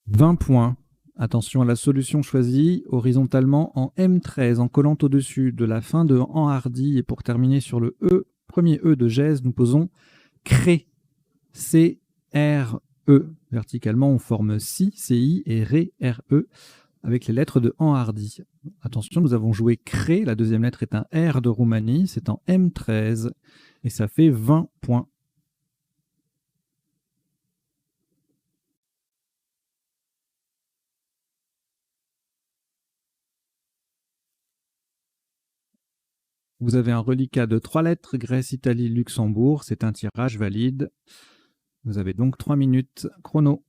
20 points. Attention à la solution choisie, horizontalement en M13, en collant au-dessus de la fin de enhardi. Et pour terminer sur le E, premier E de gèse, nous posons cré. C-R-E. Verticalement, on forme si, C-I et ré, R-E, avec les lettres de enhardi. Attention, nous avons joué cré. La deuxième lettre est un R de Roumanie. C'est en M13. Et ça fait 20 points. Vous avez un reliquat de 3 lettres, Grèce, Italie, Luxembourg. C'est un tirage valide. Vous avez donc 3 minutes chrono.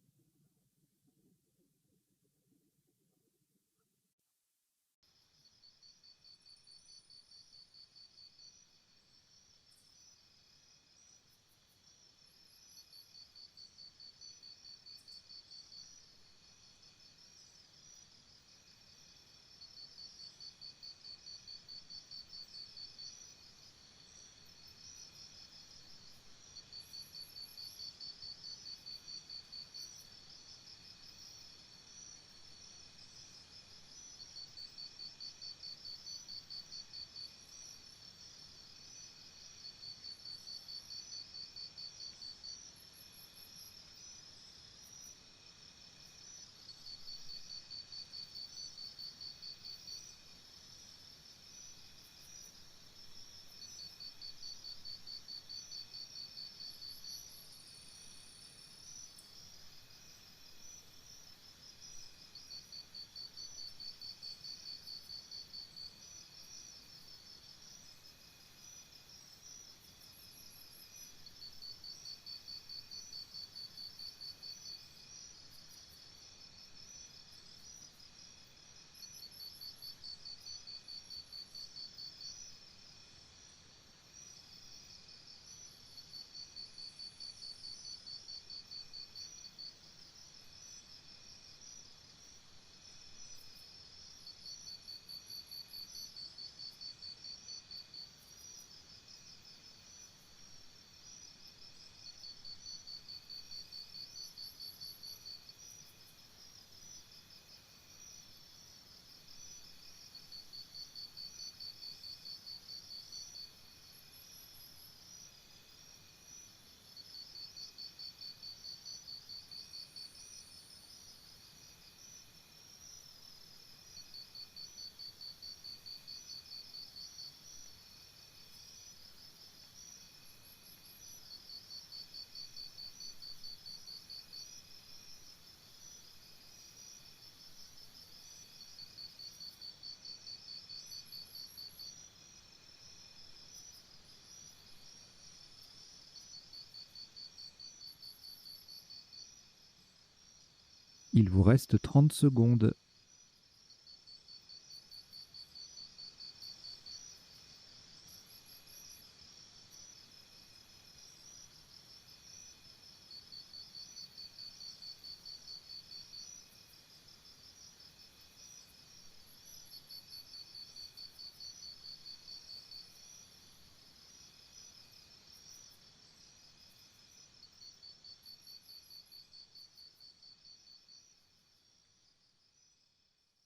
Il vous reste 30 secondes.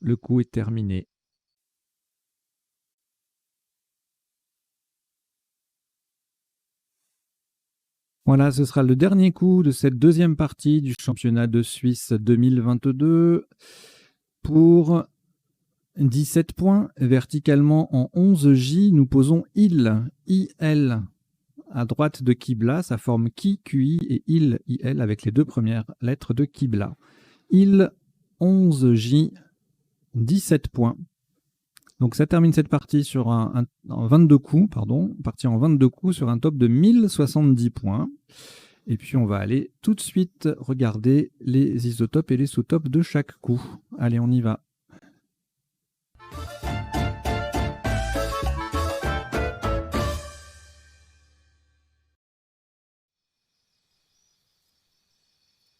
Le coup est terminé. Voilà, ce sera le dernier coup de cette deuxième partie du championnat de Suisse 2022 pour 17 points. Verticalement en 11J, nous posons IL, à droite de Kibla. Ça forme Ki, QI et IL, avec les deux premières lettres de Kibla. IL, 11J, 17 points. Donc ça termine cette partie sur en 22 coups, partie en 22 coups sur un top de 1070 points. Et puis on va aller tout de suite regarder les isotopes et les sous-topes de chaque coup. Allez, on y va.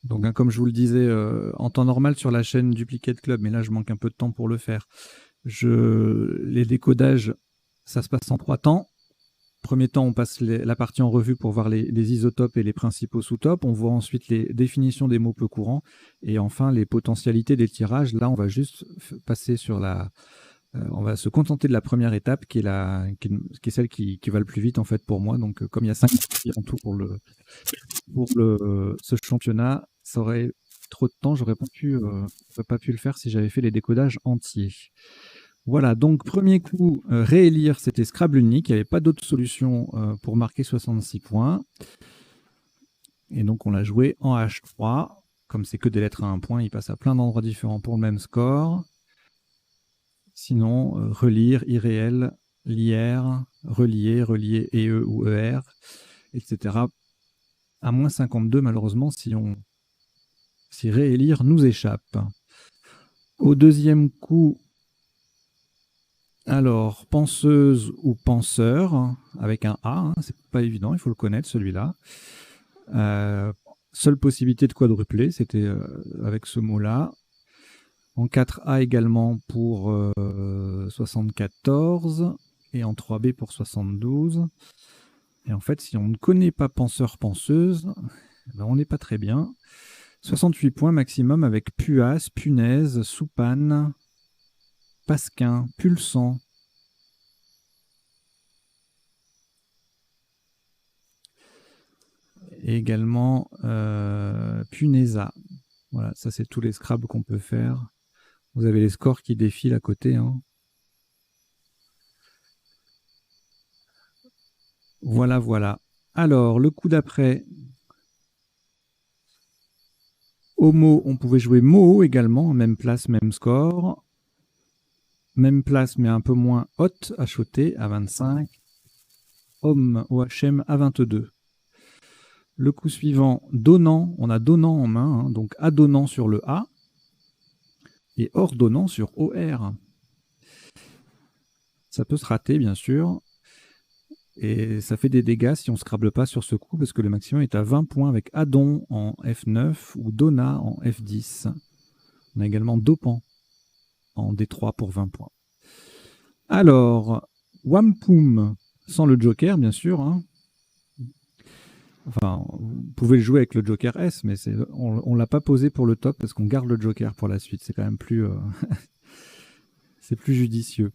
Donc comme je vous le disais, en temps normal sur la chaîne Duplicate Club, mais là je manque un peu de temps pour le faire. Les décodages, ça se passe en 3 temps. Premier temps, on passe la partie en revue pour voir les isotopes et les principaux sous-topes. On voit ensuite les définitions des mots peu courants. Et enfin, les potentialités des tirages. Là, on va juste passer sur on va se contenter de la première étape, qui est celle qui va le plus vite, en fait, pour moi. Donc, comme il y a 5 parties en tout pour ce championnat, ça aurait trop de temps. J'aurais pas pu le faire si j'avais fait les décodages entiers. Voilà, donc premier coup, réélire, c'était Scrabble unique. Il n'y avait pas d'autre solution pour marquer 66 points. Et donc on l'a joué en H3. Comme c'est que des lettres à 1 point, il passe à plein d'endroits différents pour le même score. Sinon, relire, irréel, l'IR, relier, EE ou ER, etc. À moins 52, malheureusement, si réélire nous échappe. Au deuxième coup, alors, penseuse ou penseur, avec un A, hein, c'est pas évident, il faut le connaître celui-là. Seule possibilité de quadrupler, c'était avec ce mot-là. En 4A également pour 74 et en 3B pour 72. Et en fait, si on ne connaît pas penseur-penseuse, ben on n'est pas très bien. 68 points maximum avec puas, punaise, soupane, pasquin, pulsant. Et également Punesa. Voilà, ça c'est tous les Scrabble qu'on peut faire. Vous avez les scores qui défilent à côté. Hein. Voilà, voilà. Alors, le coup d'après. Homo, on pouvait jouer Mo également, même place, même score. Même place, mais un peu moins haute, H-O-T à 25. Homme, OHM à 22. Le coup suivant, donnant, on a donnant en main, hein, donc adonnant sur le A et ordonnant sur OR. Ça peut se rater, bien sûr. Et ça fait des dégâts si on ne scrable pas sur ce coup, parce que le maximum est à 20 points avec Adon en F9 ou Donna en F10. On a également Dopan en D3 pour 20 points. Alors, Wampum, sans le Joker, bien sûr. Hein. Enfin, vous pouvez le jouer avec le Joker S, mais on ne l'a pas posé pour le top, parce qu'on garde le Joker pour la suite. C'est quand même plus... c'est plus judicieux.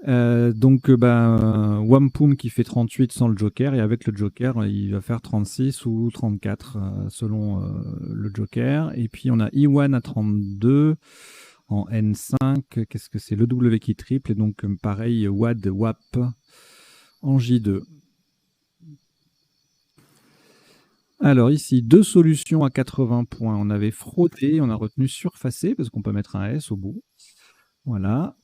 Donc Wampum qui fait 38 sans le Joker, et avec le Joker il va faire 36 ou 34 selon le Joker. Et puis on a Iwan à 32 en N5. Qu'est-ce que c'est? Le W qui triple, et donc pareil Wad, Wap en J2. Alors ici, deux solutions à 80 points. On avait frotté, on a retenu surfacé, parce qu'on peut mettre un S au bout. Voilà.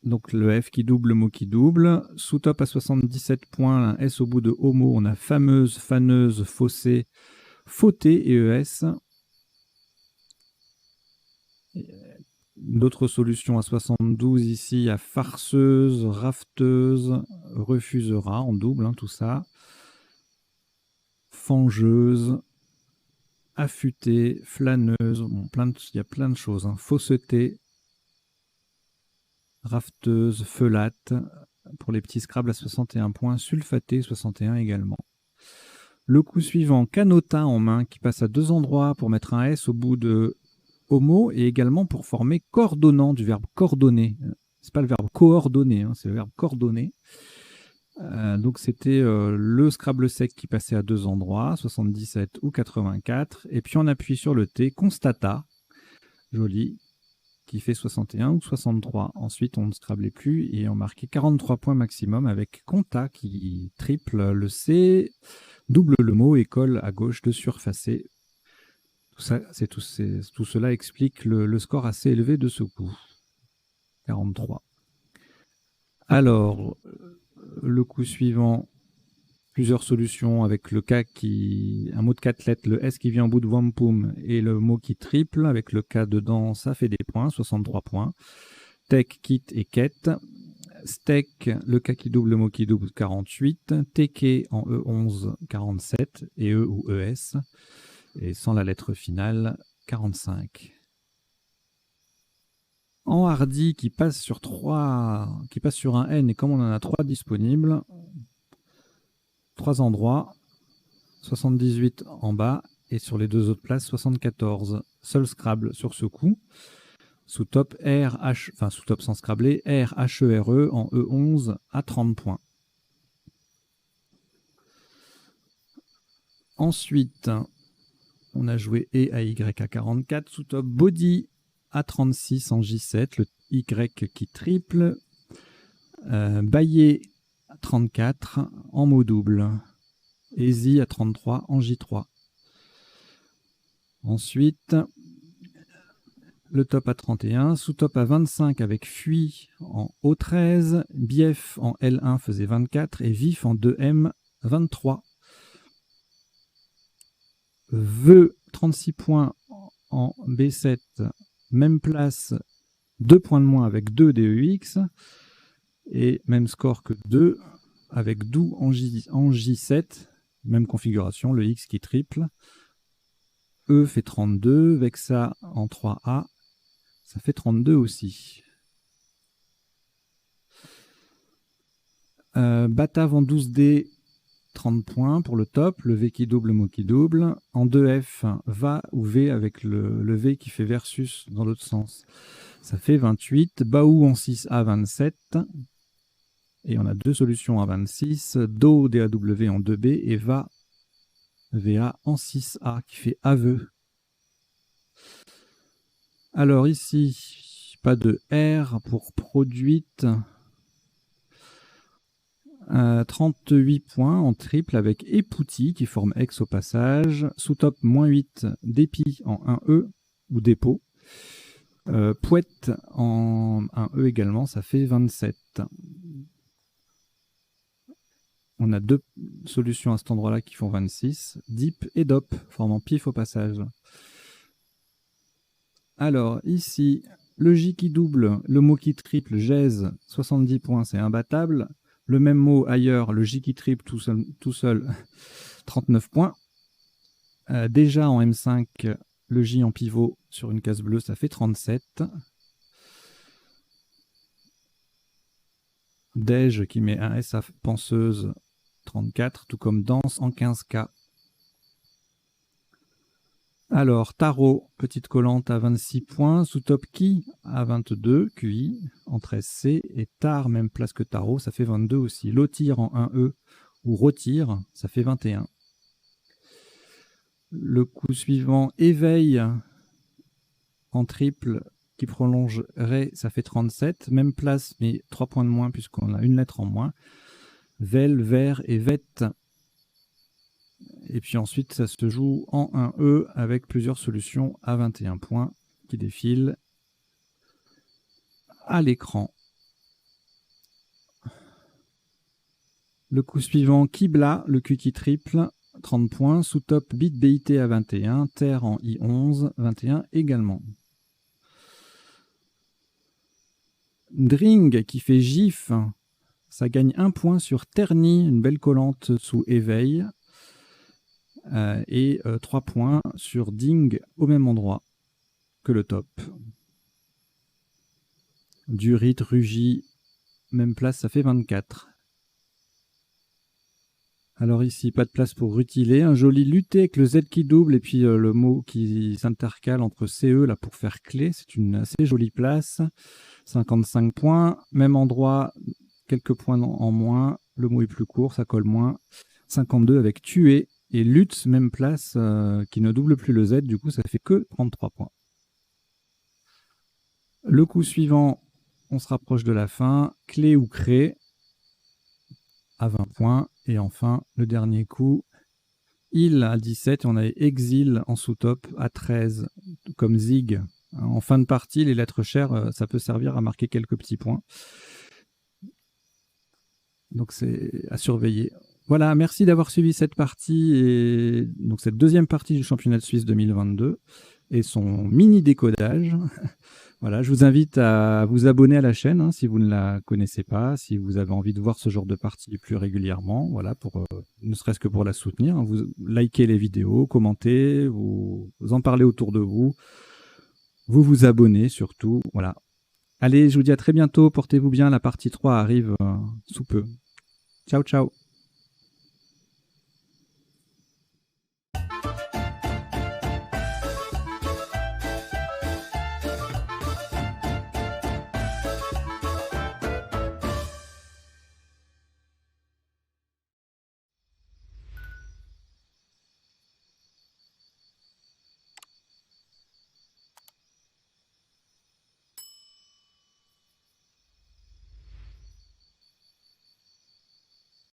Donc le F qui double, le mot qui double. Sous-top à 77 points, un S au bout de homo. On a fameuse, faneuse, faussé, fauté et ES. D'autres solutions à 72 ici, à farceuse, rafteuse, refusera en double, hein, tout ça. Fangeuse, affûtée, flâneuse, bon, il y a plein de choses. Hein. Fausseté, rafteuse, feulate, pour les petits Scrabble à 61 points, sulfaté 61 également. Le coup suivant, canotin en main, qui passe à 2 endroits pour mettre un S au bout de homo et également pour former coordonnant du verbe coordonner. C'est pas le verbe coordonner, hein, c'est le verbe coordonner. Donc c'était le Scrabble sec qui passait à 2 endroits, 77 ou 84. Et puis on appuie sur le T, constata, joli, qui fait 61 ou 63. Ensuite on ne scrablait plus et on marquait 43 points maximum avec conta qui triple le C, double le mot et colle à gauche de surfacer. Tout cela explique le score assez élevé de ce coup. 43. Alors, le coup suivant, plusieurs solutions avec le K un mot de 4 lettres, le S qui vient au bout de wampum et le mot qui triple avec le K dedans, ça fait des points, 63 points. Tech, kit et quête. Steak, le K qui double, le mot qui double, 48. Teke en E11, 47. Et E ou ES. Et sans la lettre finale, 45. En hardy qui passe sur un N, et comme on en a 3 disponibles, 3 endroits, 78 en bas, et sur les 2 autres places, 74. Seul Scrabble sur ce coup. Sous top sous top sans Scrabbler, R, H, E, R, E en E11 à 30 points. Ensuite, on a joué E à Y à 44, sous top body à 36 en J7, le Y qui triple. Baillé à 34 en mot double. Easy à 33 en J3. Ensuite, le top à 31, sous-top à 25 avec Fuit en O13, Bief en L1 faisait 24 et Vif en 2M 23. Vœu 36 points en B7, même place, 2 points de moins avec 2 DEX et même score que 2 avec Doux en J7, même configuration, le X qui triple. E fait 32, Vexa en 3A, ça fait 32 aussi. Batave en 12D, 30 points pour le top, le V qui double, le mot qui double. En 2F, Va ou V avec le V qui fait versus dans l'autre sens. Ça fait 28. Baou en 6A, 27. Et on a 2 solutions à 26. Do, DAW en 2B et Va, VA en 6A qui fait aveu. Alors ici, pas de R pour produite. 38 points en triple avec Epouti qui forme X au passage. Sous-top, moins 8, Dépi en 1E ou dépôt. Pouette en 1E également, ça fait 27. On a 2 solutions à cet endroit-là qui font 26. Dip et Dop, formant pif au passage. Alors, ici, le J qui double, le mot qui triple, Gèse, 70 points, c'est imbattable. Le même mot ailleurs, le J qui triple tout seul 39 points. Déjà en M5, le J en pivot sur une case bleue, ça fait 37. Dej qui met un S à penseuse, 34, tout comme danse en 15K. Alors, tarot, petite collante à 26 points, sous-top qui à 22, QI en 13C, et tar, même place que tarot, ça fait 22 aussi. Lotir en 1E ou retire, ça fait 21. Le coup suivant, éveil en triple qui prolonge Ré, ça fait 37. Même place, mais 3 points de moins puisqu'on a une lettre en moins. Vel, ver et vet. Et puis ensuite, ça se joue en 1E avec plusieurs solutions à 21 points qui défilent à l'écran. Le coup suivant, Kibla, le Q qui triple, 30 points. Sous-top, bit BIT à 21, terre en I11, 21 également. Dring qui fait gif. Ça gagne 1 point sur Terni, une belle collante sous éveil. Et 3 points sur Ding au même endroit que le top. Durit, Rugy, même place, ça fait 24. Alors ici, pas de place pour rutiler. Un joli lutter avec le Z qui double et puis le mot qui s'intercale entre CE là pour faire clé. C'est une assez jolie place. 55 points. Même endroit, quelques points en moins. Le mot est plus court, ça colle moins. 52 avec tuer. Et Lutz, même place, qui ne double plus le Z. Du coup, ça fait que 33 points. Le coup suivant, on se rapproche de la fin. Clé ou cré à 20 points. Et enfin, le dernier coup, il à 17 et on avait exil en sous-top à 13, comme zig. En fin de partie, les lettres chères, ça peut servir à marquer quelques petits points. Donc c'est à surveiller. Voilà, merci d'avoir suivi cette partie, et donc cette deuxième partie du championnat de Suisse 2022 et son mini décodage. Voilà, je vous invite à vous abonner à la chaîne si vous ne la connaissez pas, si vous avez envie de voir ce genre de partie plus régulièrement, voilà, pour ne serait-ce que pour la soutenir. Vous likez les vidéos, commentez, vous en parlez autour de vous, vous vous abonnez surtout, voilà. Allez, je vous dis à très bientôt, portez-vous bien, la partie 3 arrive sous peu. Ciao, ciao.